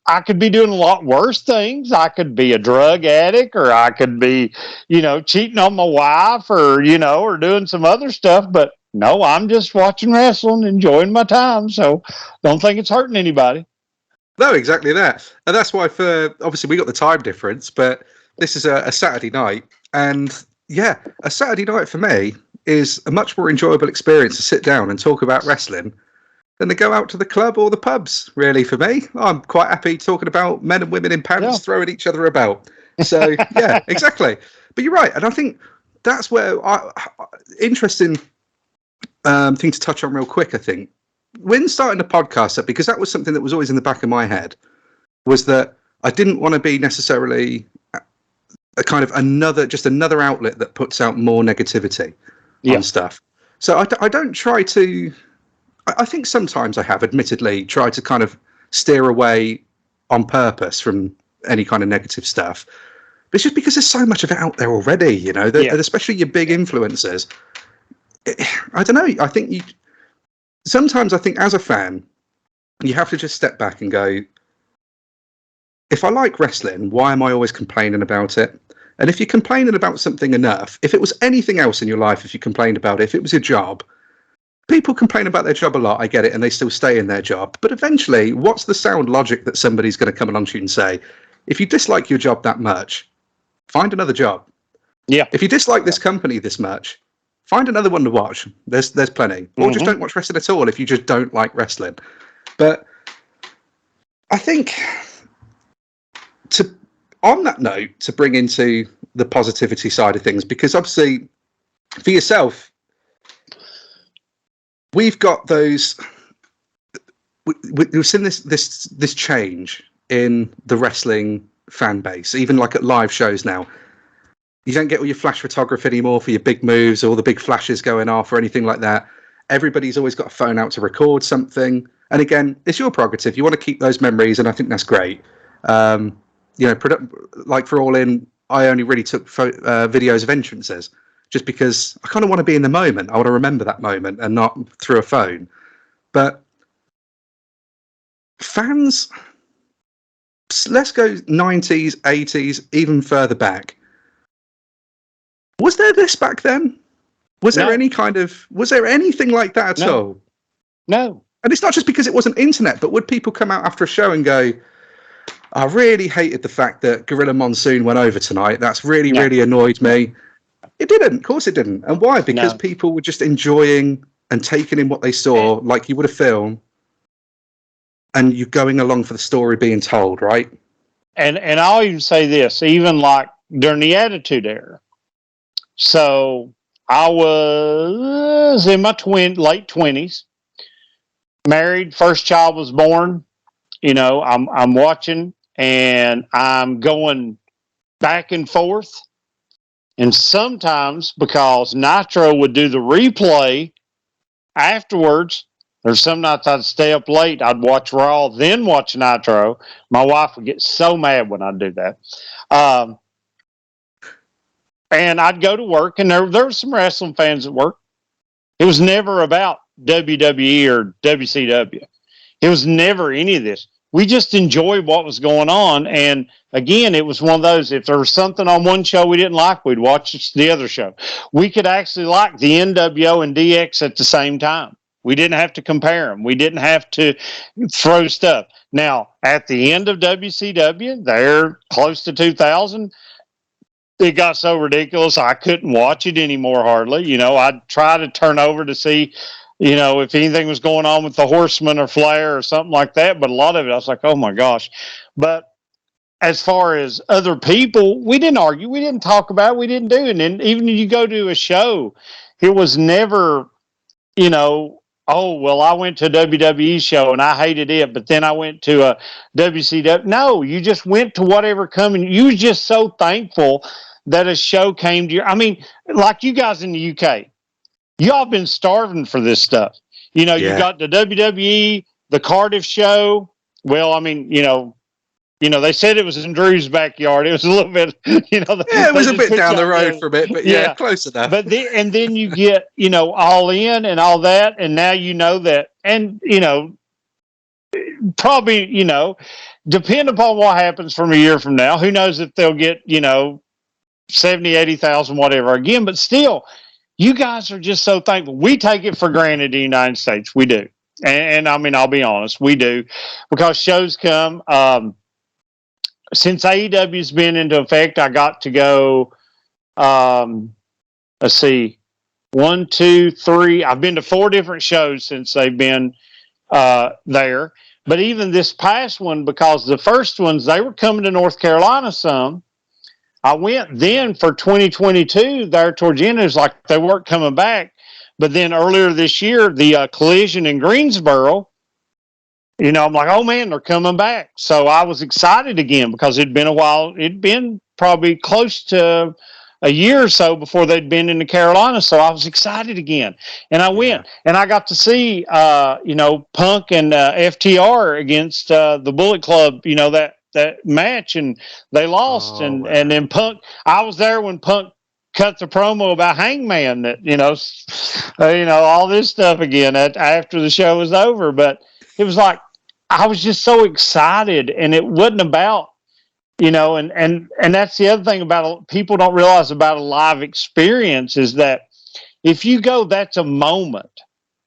I could be doing a lot worse things. I could be a drug addict, or I could be, cheating on my wife, or or doing some other stuff. But no, I'm just watching wrestling, enjoying my time. So don't think it's hurting anybody. No, exactly that. And that's why obviously we got the time difference, but this is a Saturday night. And yeah, a Saturday night for me is a much more enjoyable experience to sit down and talk about wrestling than to go out to the club or the pubs, really, for me. I'm quite happy talking about men and women in pants throwing each other about. So, yeah, exactly. But you're right. And I think that's where interesting thing to touch on real quick, I think. When starting the podcast up, because that was something that was always in the back of my head, was that I didn't want to be necessarily a kind of another outlet that puts out more negativity on stuff. So I don't try to. I think sometimes I have, admittedly, tried to kind of steer away on purpose from any kind of negative stuff. But it's just because there's so much of it out there already, especially your big influencers. I don't know. I think sometimes I think as a fan, you have to just step back and go, if I like wrestling, why am I always complaining about it? And if you're complaining about something enough, if it was anything else in your life, if you complained about it, if it was your job, people complain about their job a lot, I get it, and they still stay in their job. But eventually, what's the sound logic that somebody's going to come along to you and say, if you dislike your job that much, find another job. Yeah. If you dislike this company this much, find another one to watch. There's plenty. Or just don't watch wrestling at all if you just don't like wrestling. But I think on that note, to bring into the positivity side of things, because obviously for yourself, we've got those. We've seen this change in the wrestling fan base, even like at live shows now. You don't get all your flash photography anymore for your big moves, or the big flashes going off, or anything like that. Everybody's always got a phone out to record something. And again, it's your prerogative. You want to keep those memories, and I think that's great. Like for All In, I only really took videos of entrances just because I kind of want to be in the moment. I want to remember that moment and not through a phone. But fans, let's go 90s, 80s, even further back. Was there this back then? Was there anything like that at all? No. And it's not just because it wasn't internet, but would people come out after a show and go, I really hated the fact that Gorilla Monsoon went over tonight. That's really annoyed me. It didn't. Of course it didn't. And why? Because people were just enjoying and taking in what they saw, like you would a film, and you're going along for the story being told, right? And I'll even say this, even like during the Attitude Era. So I was in my late 20s, married, first child was born. I'm watching, and I'm going back and forth. And sometimes, because Nitro would do the replay afterwards, there's some nights I'd stay up late. I'd watch Raw, then watch Nitro. My wife would get so mad when I'd do that. And I'd go to work, and there were some wrestling fans at work. It was never about WWE or WCW. It was never any of this. We just enjoyed what was going on. And again, it was one of those, if there was something on one show we didn't like, we'd watch the other show. We could actually like the NWO and DX at the same time. We didn't have to compare them. We didn't have to throw stuff. Now, at the end of WCW, they're close to 2000. It got so ridiculous I couldn't watch it anymore hardly. You know, I'd try to turn over to see, you know, if anything was going on with the Horseman or Flair or something like that. But a lot of it, I was like, oh my gosh. But as far as other people, we didn't argue. We didn't talk about it. We didn't do it. And even if you go to a show, it was never, you know, oh, well, I went to a WWE show and I hated it, but then I went to a WCW. No, you just went to whatever coming. You was just so thankful that a show came to you. I mean, like you guys in the UK, y'all been starving for this stuff. You know, you got the WWE, the Cardiff show. Well, I mean, you know, they said it was in Drew's backyard. It was a little bit, you know. Yeah, it was a bit down the road for a bit, but yeah, close enough. But then you get, you know, All In and all that, and now you know that, and you know, probably, you know, depend upon what happens from a year from now. Who knows if they'll get, you know, 70, 80,000, whatever again. But still, you guys are just so thankful. We take it for granted in the United States. We do, and I mean, I'll be honest, we do, because shows come. Since AEW's been into effect, I got to go, let's see, 1, 2, 3. I've been to 4 different shows since they've been there. But even this past one, because the first ones, they were coming to North Carolina some. I went then for 2022 there towards the end. It was like they weren't coming back. But then earlier this year, the Collision in Greensboro, you know, I'm like, oh man, they're coming back. So I was excited again because it'd been a while. It'd been probably close to a year or so before they'd been in the Carolinas. So I was excited again. And I went and I got to see, you know, Punk and FTR against the Bullet Club, you know, that match, and they lost. And then Punk, I was there when Punk cut the promo about Hangman, that, you know, all this stuff again after the show was over. But it was like, I was just so excited, and it wasn't about, you know, and that's the other thing about people don't realize about a live experience is that if you go, that's a moment.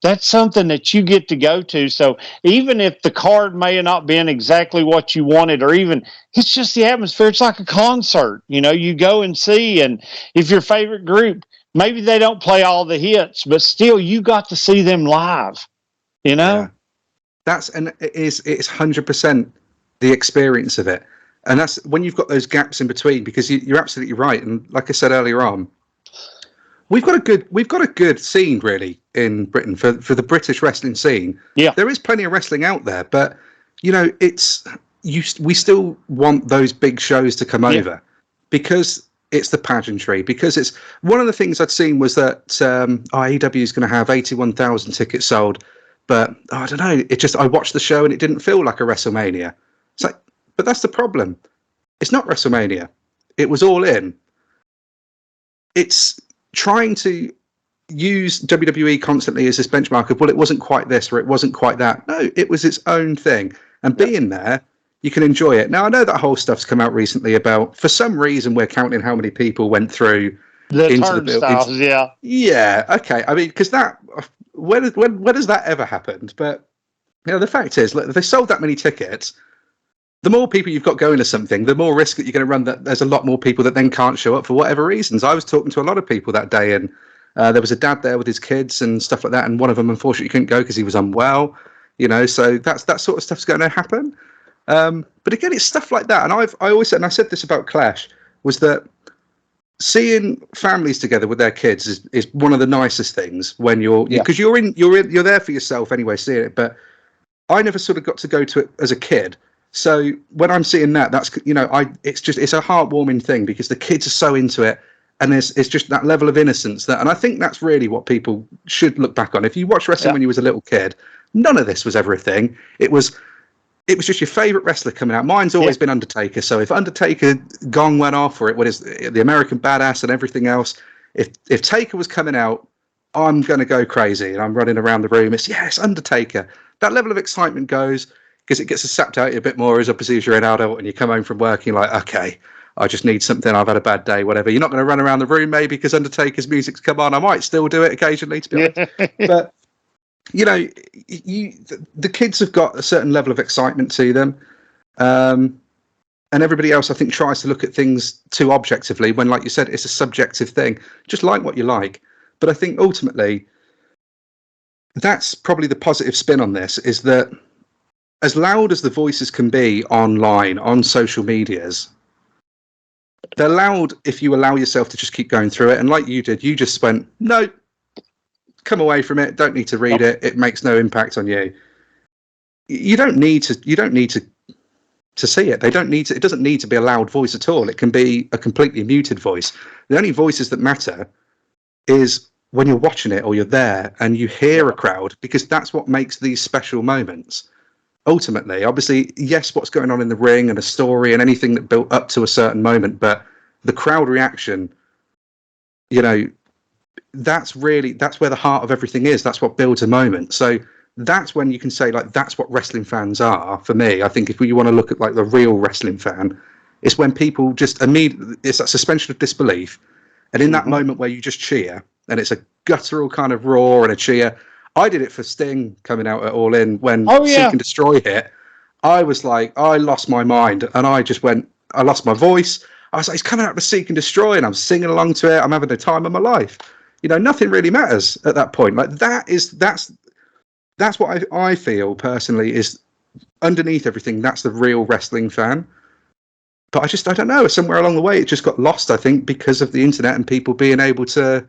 That's something that you get to go to. So even if the card may have not been exactly what you wanted, or even it's just the atmosphere, it's like a concert, you know, you go and see, and if your favorite group, maybe they don't play all the hits, but still you got to see them live, you know? Yeah. It's 100% the experience of it. And that's when you've got those gaps in between, because you're absolutely right. And like I said earlier on, we've got a good scene really in Britain for the British wrestling scene. Yeah, there is plenty of wrestling out there, but you know, we still want those big shows to come over because it's the pageantry. Because it's one of the things I'd seen was that AEW is going to have 81,000 tickets sold. But I don't know. I watched the show and it didn't feel like a WrestleMania. It's like, but that's the problem. It's not WrestleMania. It was All In. It's trying to use WWE constantly as this benchmark of, well, it wasn't quite this or it wasn't quite that. No, it was its own thing. And being there, you can enjoy it. Now, I know that whole stuff's come out recently about, for some reason, we're counting how many people went through the turnstiles. Yeah. Okay. I mean, because that. When has that ever happened? But you know, the fact is, look, if they sold that many tickets, the more people you've got going to something, the more risk that you're going to run. That there's a lot more people that then can't show up for whatever reasons. I was talking to a lot of people that day, and there was a dad there with his kids and stuff like that, and one of them unfortunately couldn't go because he was unwell. You know, so that sort of stuff's going to happen. But again, it's stuff like that, and I always said, and I said this about Clash, was that seeing families together with their kids is one of the nicest things when you're there for yourself anyway, seeing it. But I never sort of got to go to it as a kid. So when I'm seeing that's, you know, it's a heartwarming thing because the kids are so into it, and it's just that level of innocence and I think that's really what people should look back on. If you watch wrestling when you was a little kid, none of this was ever a thing. It was just your favourite wrestler coming out. Mine's always been Undertaker. So if Undertaker gong went off, or it was the American Badass and everything else, if Taker was coming out, I'm going to go crazy and I'm running around the room. It's Undertaker. That level of excitement goes because it gets sapped out a bit more as opposite as you're an adult and you come home from work and you're like, okay, I just need something. I've had a bad day, whatever. You're not going to run around the room maybe because Undertaker's music's come on. I might still do it occasionally, to be honest. But you know, the kids have got a certain level of excitement to them. And everybody else, I think, tries to look at things too objectively when, like you said, it's a subjective thing. Just like what you like. But I think ultimately, that's probably the positive spin on this, is that as loud as the voices can be online, on social medias, they're loud if you allow yourself to just keep going through it. And like you did, you just went, no, come away from it. Don't need to read it. It makes no impact on you. You don't need to see it. They don't need to. It doesn't need to be a loud voice at all. It can be a completely muted voice. The only voices that matter is when you're watching it or you're there and you hear a crowd, because that's what makes these special moments. Ultimately, obviously, yes, what's going on in the ring and a story and anything that built up to a certain moment, but the crowd reaction, you know, that's where the heart of everything is. That's what builds a moment. So that's when you can say, like, that's what wrestling fans are. For me, I think if you want to look at like the real wrestling fan, it's when people just immediately, it's that suspension of disbelief, and in that moment where you just cheer, and it's a guttural kind of roar and a cheer. I did it for Sting coming out at All In when Seek and Destroy hit. I was like, I lost my mind, and I just went, I lost my voice. I was like, he's coming out with Seek and Destroy, and I'm singing along to it. I'm having the time of my life. You know, nothing really matters at that point. Like that's what I feel personally is underneath everything. That's the real wrestling fan. But I don't know. Somewhere along the way, it just got lost, I think, because of the internet and people being able to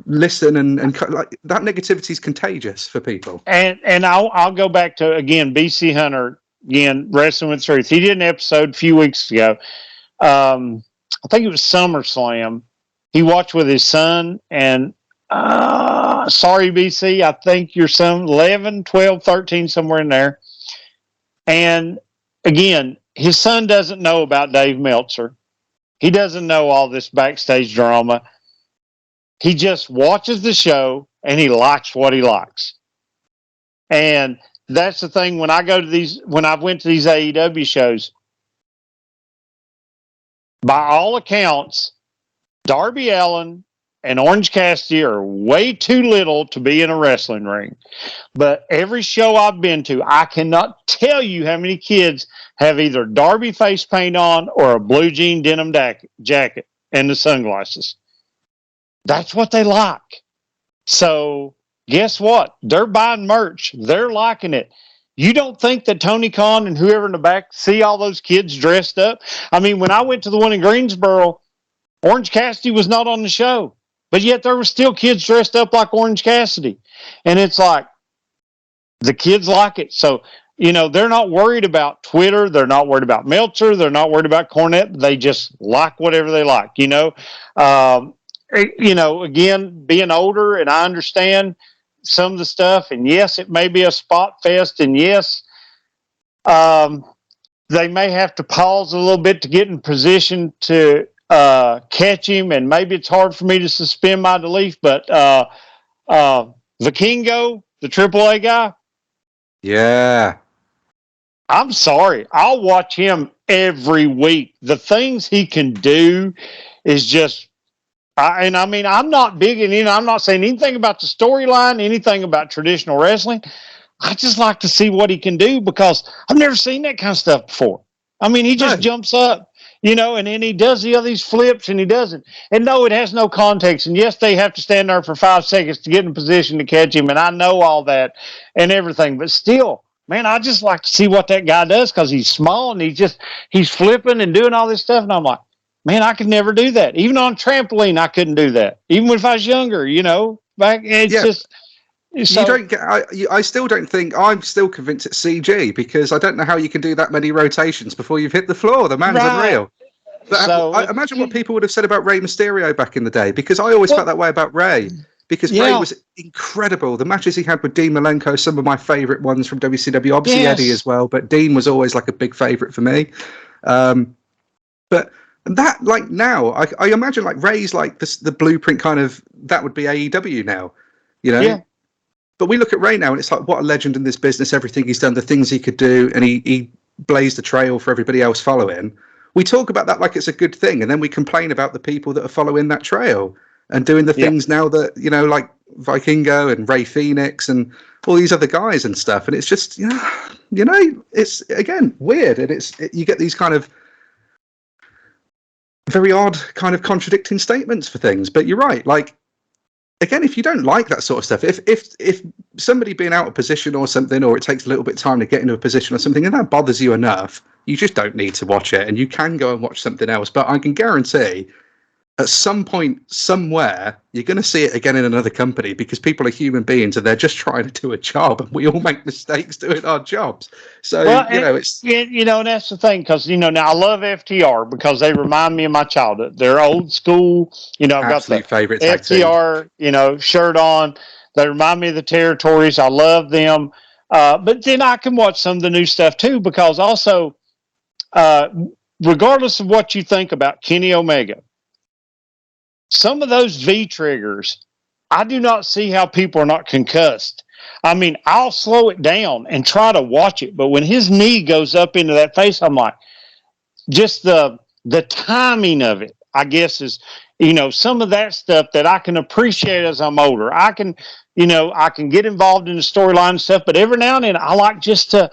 listen and like that negativity is contagious for people. And I'll go back to, again, BC Hunter, again, Wrestling with Truth. He did an episode a few weeks ago. I think it was SummerSlam. He watched with his son, and sorry, BC, I think your son, 11, 12, 13, somewhere in there. And again, his son doesn't know about Dave Meltzer. He doesn't know all this backstage drama. He just watches the show and he likes what he likes. And that's the thing when I went to these AEW shows, by all accounts, Darby Allin and Orange Cassidy are way too little to be in a wrestling ring. But every show I've been to, I cannot tell you how many kids have either Darby face paint on or a blue jean denim jacket and the sunglasses. That's what they like. So guess what? They're buying merch. They're liking it. You don't think that Tony Khan and whoever in the back see all those kids dressed up? I mean, when I went to the one in Greensboro, Orange Cassidy was not on the show, but yet there were still kids dressed up like Orange Cassidy. And it's like, the kids like it. So, you know, they're not worried about Twitter. They're not worried about Meltzer. They're not worried about Cornette. They just like whatever they like, you know. You know, again, being older, and I understand some of the stuff, and yes, it may be a spot fest, and yes, they may have to pause a little bit to get in position to catch him, and maybe it's hard for me to suspend my belief, but Vikingo, the AAA guy, yeah, I'm sorry, I'll watch him every week. The things he can do is just, I'm not big in, I'm not saying anything about the storyline, anything about traditional wrestling. I just like to see what he can do because I've never seen that kind of stuff before. I mean, he just jumps up, you know, and then he does the other these flips and he doesn't. And no, it has no context. And yes, they have to stand there for 5 seconds to get in position to catch him. And I know all that and everything, but still, man, I just like to see what that guy does because he's small and he's flipping and doing all this stuff. And I'm like, man, I could never do that. Even on trampoline, I couldn't do that. Even if I was younger, you know, back. It's just. So, you don't get. I still don't think. I'm still convinced it's CG because I don't know how you can do that many rotations before you've hit the floor. The man's unreal. But I imagine what people would have said about Rey Mysterio back in the day, because I always felt that way about Rey. Because Rey was incredible. The matches he had with Dean Malenko, some of my favourite ones from WCW. Obviously Eddie as well, but Dean was always like a big favourite for me. But that, like, now, I imagine like Rey's like the blueprint kind of, that would be AEW now, you know? Yeah. But we look at Rey now and it's like, what a legend in this business, everything he's done, the things he could do, and he blazed a trail for everybody else following. We talk about that like it's a good thing, and then we complain about the people that are following that trail and doing the things now that, you know, like Vikingo and Ray Phoenix and all these other guys and stuff. And it's just, it's, again, weird. And you get these kind of very odd kind of contradicting statements for things. But you're right. Like, again, if you don't like that sort of stuff, if somebody being out of position or something, or it takes a little bit of time to get into a position or something, and that bothers you enough, you just don't need to watch it, and you can go and watch something else. But I can guarantee at some point, somewhere, you're going to see it again in another company, because people are human beings and they're just trying to do a job, and we all make mistakes doing our jobs. So, it's... And that's the thing, because, now I love FTR because they remind me of my childhood. They're old school. I've got the favorite FTR, shirt on. They remind me of the Territories. I love them. But then I can watch some of the new stuff too, because also, regardless of what you think about Kenny Omega, some of those V triggers, I do not see how people are not concussed. I mean, I'll slow it down and try to watch it, but when his knee goes up into that face, I'm like, just the timing of it, I guess, is, some of that stuff that I can appreciate as I'm older. I can get involved in the storyline and stuff, but every now and then I like just to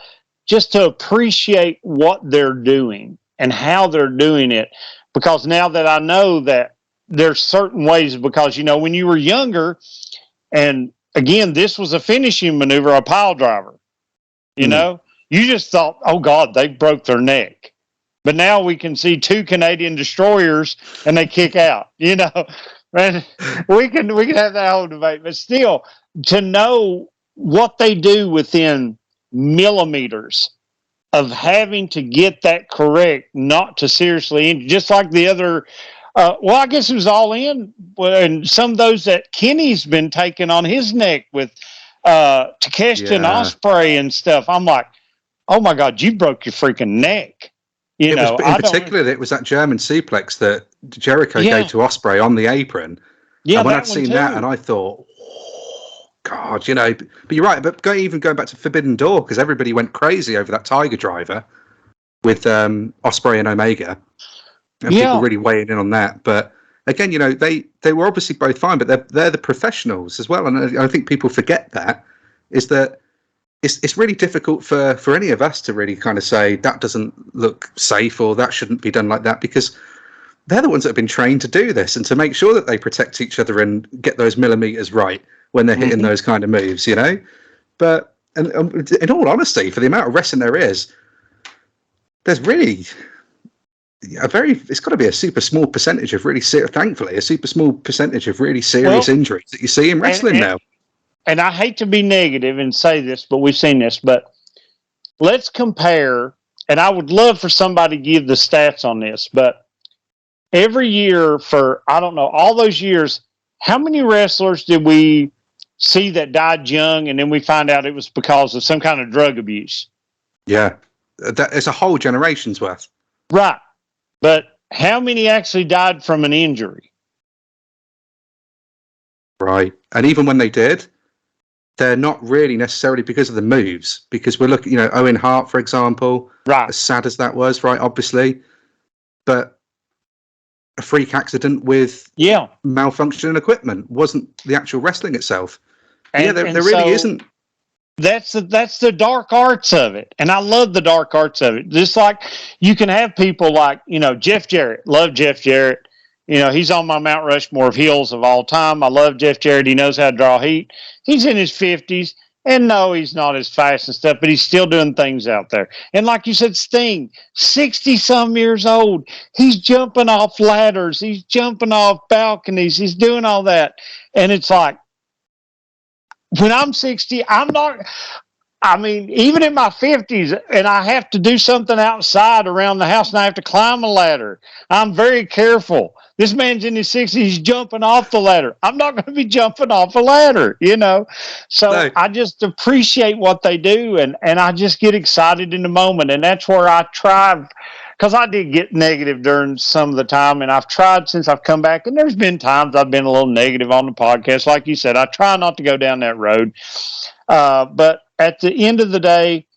appreciate what they're doing and how they're doing it, because now that I know that there's certain ways, because, when you were younger, and again, this was a finishing maneuver, a pile driver, you just thought, oh God, they broke their neck. But now we can see 2 Canadian destroyers and they kick out, and we can have that whole debate, but still, to know what they do within millimeters of having to get that correct, not to seriously injure, just like the other. I guess it was All In, and some of those that Kenny's been taking on his neck with Takeshita and Ospreay and stuff. I'm like, oh my God, you broke your freaking neck. In particular, it was that German suplex that Jericho gave to Ospreay on the apron. Yeah, and when I'd seen that, and I thought, oh, God, but you're right. But going back to Forbidden Door, because everybody went crazy over that Tiger Driver with Ospreay and Omega. And people really weighing in on that. But again, they were obviously both fine, but they're the professionals as well. And I think people forget that, is that it's really difficult for any of us to really kind of say that doesn't look safe or that shouldn't be done like that, because they're the ones that have been trained to do this and to make sure that they protect each other and get those millimeters right when they're hitting those kind of moves, But and in all honesty, for the amount of wrestling there is, there's really it's got to be a super small percentage of really thankfully, a super small percentage of really serious injuries that you see in wrestling now. And I hate to be negative and say this, but we've seen this, but let's compare, and I would love for somebody to give the stats on this, but every year for, I don't know, all those years, how many wrestlers did we see that died young and then we find out it was because of some kind of drug abuse? Yeah, it's a whole generation's worth. Right. But how many actually died from an injury? Right. And even when they did, they're not really necessarily because of the moves, because we're looking, Owen Hart, for example, right? As sad as that was, right? Obviously, but a freak accident with malfunctioning equipment wasn't the actual wrestling itself. And, there really isn't. That's the dark arts of it. And I love the dark arts of it. Just like you can have people like, Jeff Jarrett. Love Jeff Jarrett. He's on my Mount Rushmore of heels of all time. I love Jeff Jarrett. He knows how to draw heat. He's in his 50s. And no, he's not as fast and stuff, but he's still doing things out there. And like you said, Sting, 60-some years old. He's jumping off ladders. He's jumping off balconies. He's doing all that. And it's like, when I'm 60, even in my 50s, and I have to do something outside around the house and I have to climb a ladder, I'm very careful. This man's in his 60s, he's jumping off the ladder. I'm not going to be jumping off a ladder, So no. I just appreciate what they do, and I just get excited in the moment. And that's where I try, because I did get negative during some of the time, and I've tried since I've come back, and there's been times I've been a little negative on the podcast. Like you said, I try not to go down that road. But at the end of the day,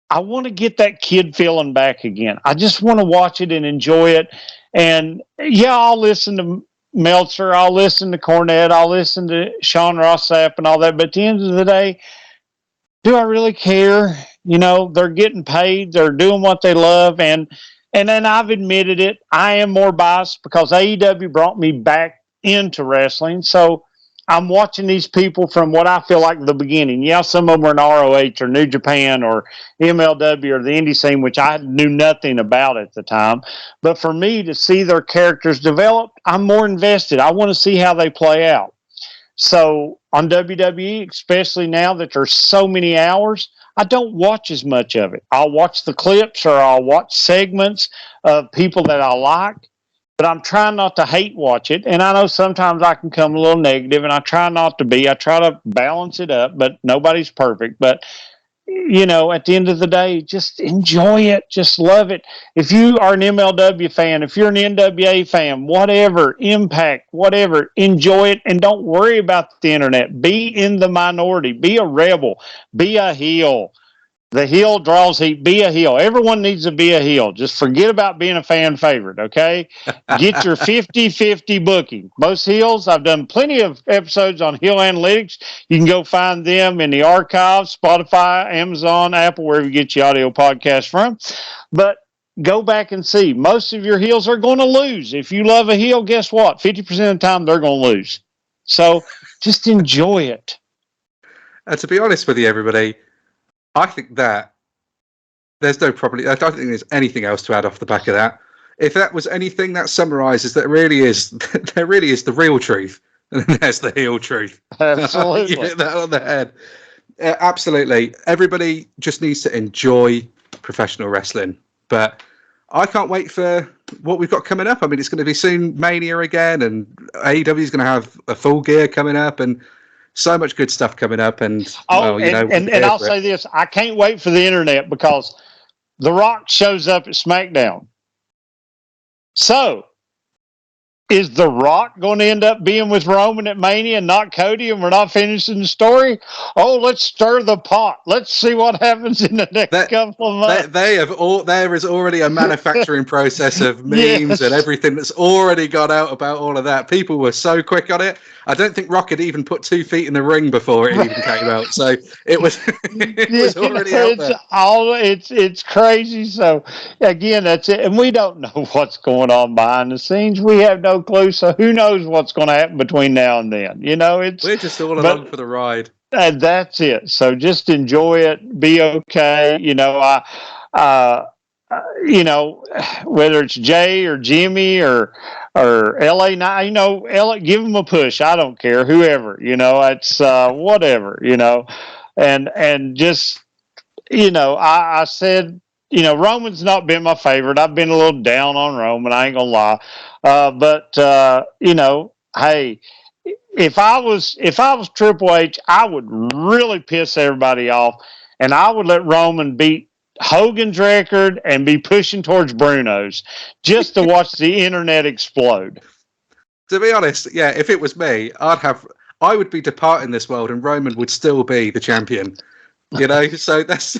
I want to get that kid feeling back again. I just want to watch it and enjoy it. And I'll listen to Meltzer, I'll listen to Cornette, I'll listen to Sean Ross Sapp and all that. But at the end of the day, do I really care? You know, they're getting paid, they're doing what they love, and then I've admitted it. I am more biased because AEW brought me back into wrestling. So I'm watching these people from what I feel like the beginning. Yeah, some of them were in ROH or New Japan or MLW or the indie scene, which I knew nothing about at the time. But for me to see their characters develop, I'm more invested. I want to see how they play out. So on WWE, especially now that there's so many hours, I don't watch as much of it. I'll watch the clips or I'll watch segments of people that I like, but I'm trying not to hate watch it. And I know sometimes I can come a little negative, and I try not to be. I try to balance it up, but nobody's perfect. But you know, at the end of the day, just enjoy it. Just love it. If you are an MLW fan, if you're an NWA fan, whatever, Impact, whatever, enjoy it and don't worry about the internet. Be in the minority. Be a rebel. Be a heel. The heel draws heat. Be a heel. Everyone needs to be a heel. Just forget about being a fan favorite, okay? Get your 50-50 booking. Most heels, I've done plenty of episodes on heel analytics. You can go find them in the archives, Spotify, Amazon, Apple, wherever you get your audio podcast from. But go back and see. Most of your heels are going to lose. If you love a heel, guess what? 50% of the time, they're going to lose. So just enjoy it. To be honest with you, everybody, I think that there's no problem. I don't think there's anything else to add off the back of that. If that was anything that summarizes that really is, there really is the real truth. And there's the heel truth. Absolutely. You hit that on the head. Absolutely. Everybody just needs to enjoy professional wrestling. But I can't wait for what we've got coming up. I mean, it's going to be soon Mania again, and AEW is going to have a Full Gear coming up, and so much good stuff coming up, and I'll say this: I can't wait for the internet because The Rock shows up at SmackDown. So, is The Rock going to end up being with Roman at Mania and not Cody, and we're not finishing the story? Oh, let's stir the pot. Let's see what happens in the next couple of months. There is already a manufacturing process of memes and everything that's already got out about all of that. People were so quick on it. I don't think Rock had even put 2 feet in the ring before it even came out. So it was, was already out there. It's crazy. So again, that's it. And we don't know what's going on behind the scenes. We have no clue. So who knows what's going to happen between now and then? You know, we're just all along for the ride. And that's it. So just enjoy it. Be okay. You know, you know, whether it's Jay or Jimmy or E89, you know, give them a push. I don't care, whoever, you know, it's whatever, you know, and just, you know, I said, you know, Roman's not been my favorite. I've been a little down on Roman. I ain't gonna lie, but you know, hey, if I was Triple H, I would really piss everybody off, and I would let Roman beat Hogan's record and be pushing towards Bruno's just to watch the internet explode. To be honest, yeah, if it was me, I would be departing this world and Roman would still be the champion. You know, so that's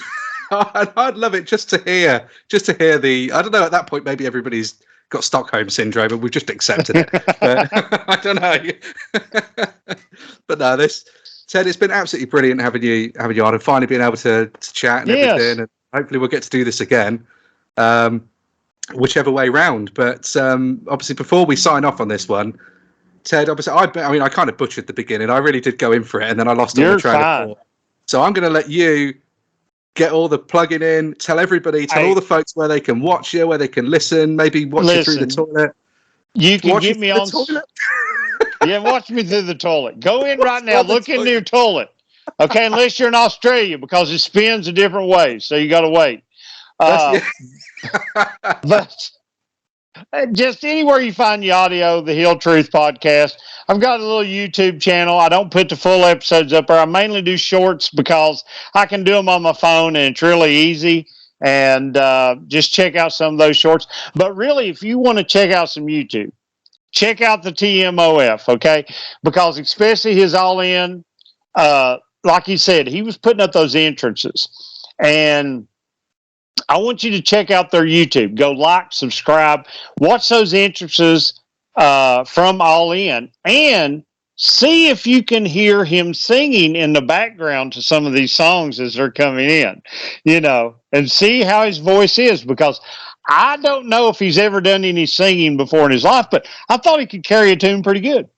I'd love it just to hear the, I don't know, at that point maybe everybody's got Stockholm syndrome and we've just accepted it. But, I don't know. But no, Ted, it's been absolutely brilliant having you on and finally being able to chat and everything. And hopefully we'll get to do this again, whichever way round. But obviously, before we sign off on this one, Ted, obviously, I kind of butchered the beginning. I really did go in for it, and then I lost all the train of thought. So I'm going to let you get all the plugging in. Tell all the folks where they can watch you, where they can listen, maybe watch you through the toilet. You can get me on. Yeah, watch me through the toilet. Go in right now. Look into your toilet. Okay, unless you're in Australia, because it spins a different way, so you got to wait. But just anywhere you find the audio, the Heel Truth podcast. I've got a little YouTube channel. I don't put the full episodes up there. I mainly do shorts because I can do them on my phone, and it's really easy. And just check out some of those shorts. But really, if you want to check out some YouTube, check out the TMOF, okay? Because especially his All-In, like he said, he was putting up those entrances. And I want you to check out their YouTube. Go like, subscribe, watch those entrances from All In, and see if you can hear him singing in the background to some of these songs as they're coming in, and see how his voice is, because I don't know if he's ever done any singing before in his life, but I thought he could carry a tune pretty good.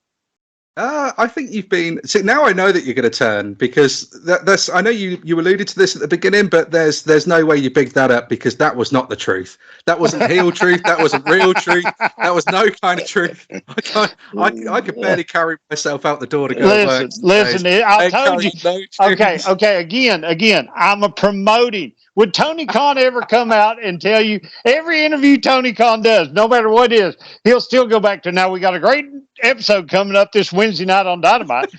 I think you've been. See, now I know that you're going to turn, because that's. I know you alluded to this at the beginning, but there's no way you bigged that up, because that was not the truth. That wasn't heel truth. That wasn't real truth. That was no kind of truth. I could barely carry myself out the door to go to work. Listen. I told you. Okay. Again. I'm a promoting. Would Tony Khan ever come out and tell you every interview Tony Khan does, no matter what it is, he'll still go back to, now we got a great episode coming up this Wednesday night on Dynamite.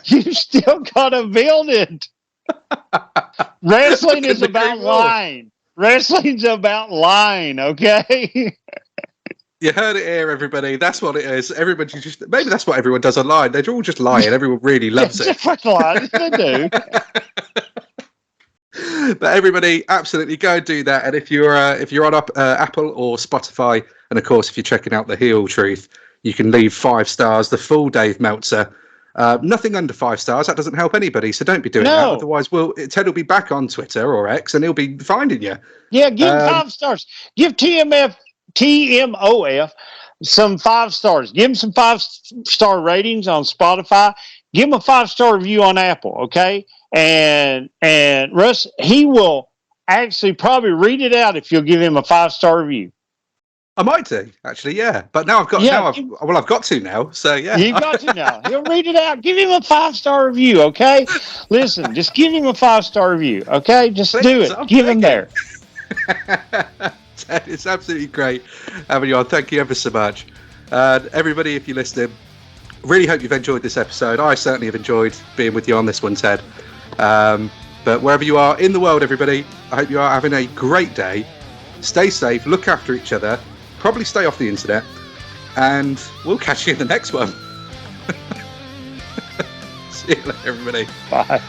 You still got to build it. Wrestling is about lying. Wrestling's about lying, okay? You heard it here, everybody. That's what it is. Everybody maybe that's what everyone does online. They're all just lying. Everyone really loves it. They do. But everybody, absolutely go and do that. And if you're on Apple or Spotify, and of course if you're checking out the Heel Truth, you can leave 5 stars. The full Dave Meltzer, nothing under 5 stars. That doesn't help anybody. So don't be doing that. Otherwise, Ted will be back on Twitter or X, and he'll be finding you. Yeah, give him 5 stars. Give TMOF some 5 stars. Give him some 5-star ratings on Spotify. Give him a 5-star review on Apple. Okay. And Russ, he will actually probably read it out if you'll give him a 5-star review. I might do, actually, yeah. But now I've got. I've got to now. So yeah, you've got to now. He'll read it out. Give him a 5-star review, okay? Listen, just give him a 5-star review, okay? Just do it. Give him there. It's absolutely great having you on. Thank you ever so much, everybody. If you're listening, really hope you've enjoyed this episode. I certainly have enjoyed being with you on this one, Ted. But wherever you are in the world, everybody, I hope you are having a great day. Stay safe, look after each other, probably stay off the internet, and we'll catch you in the next one. See you later, everybody. Bye.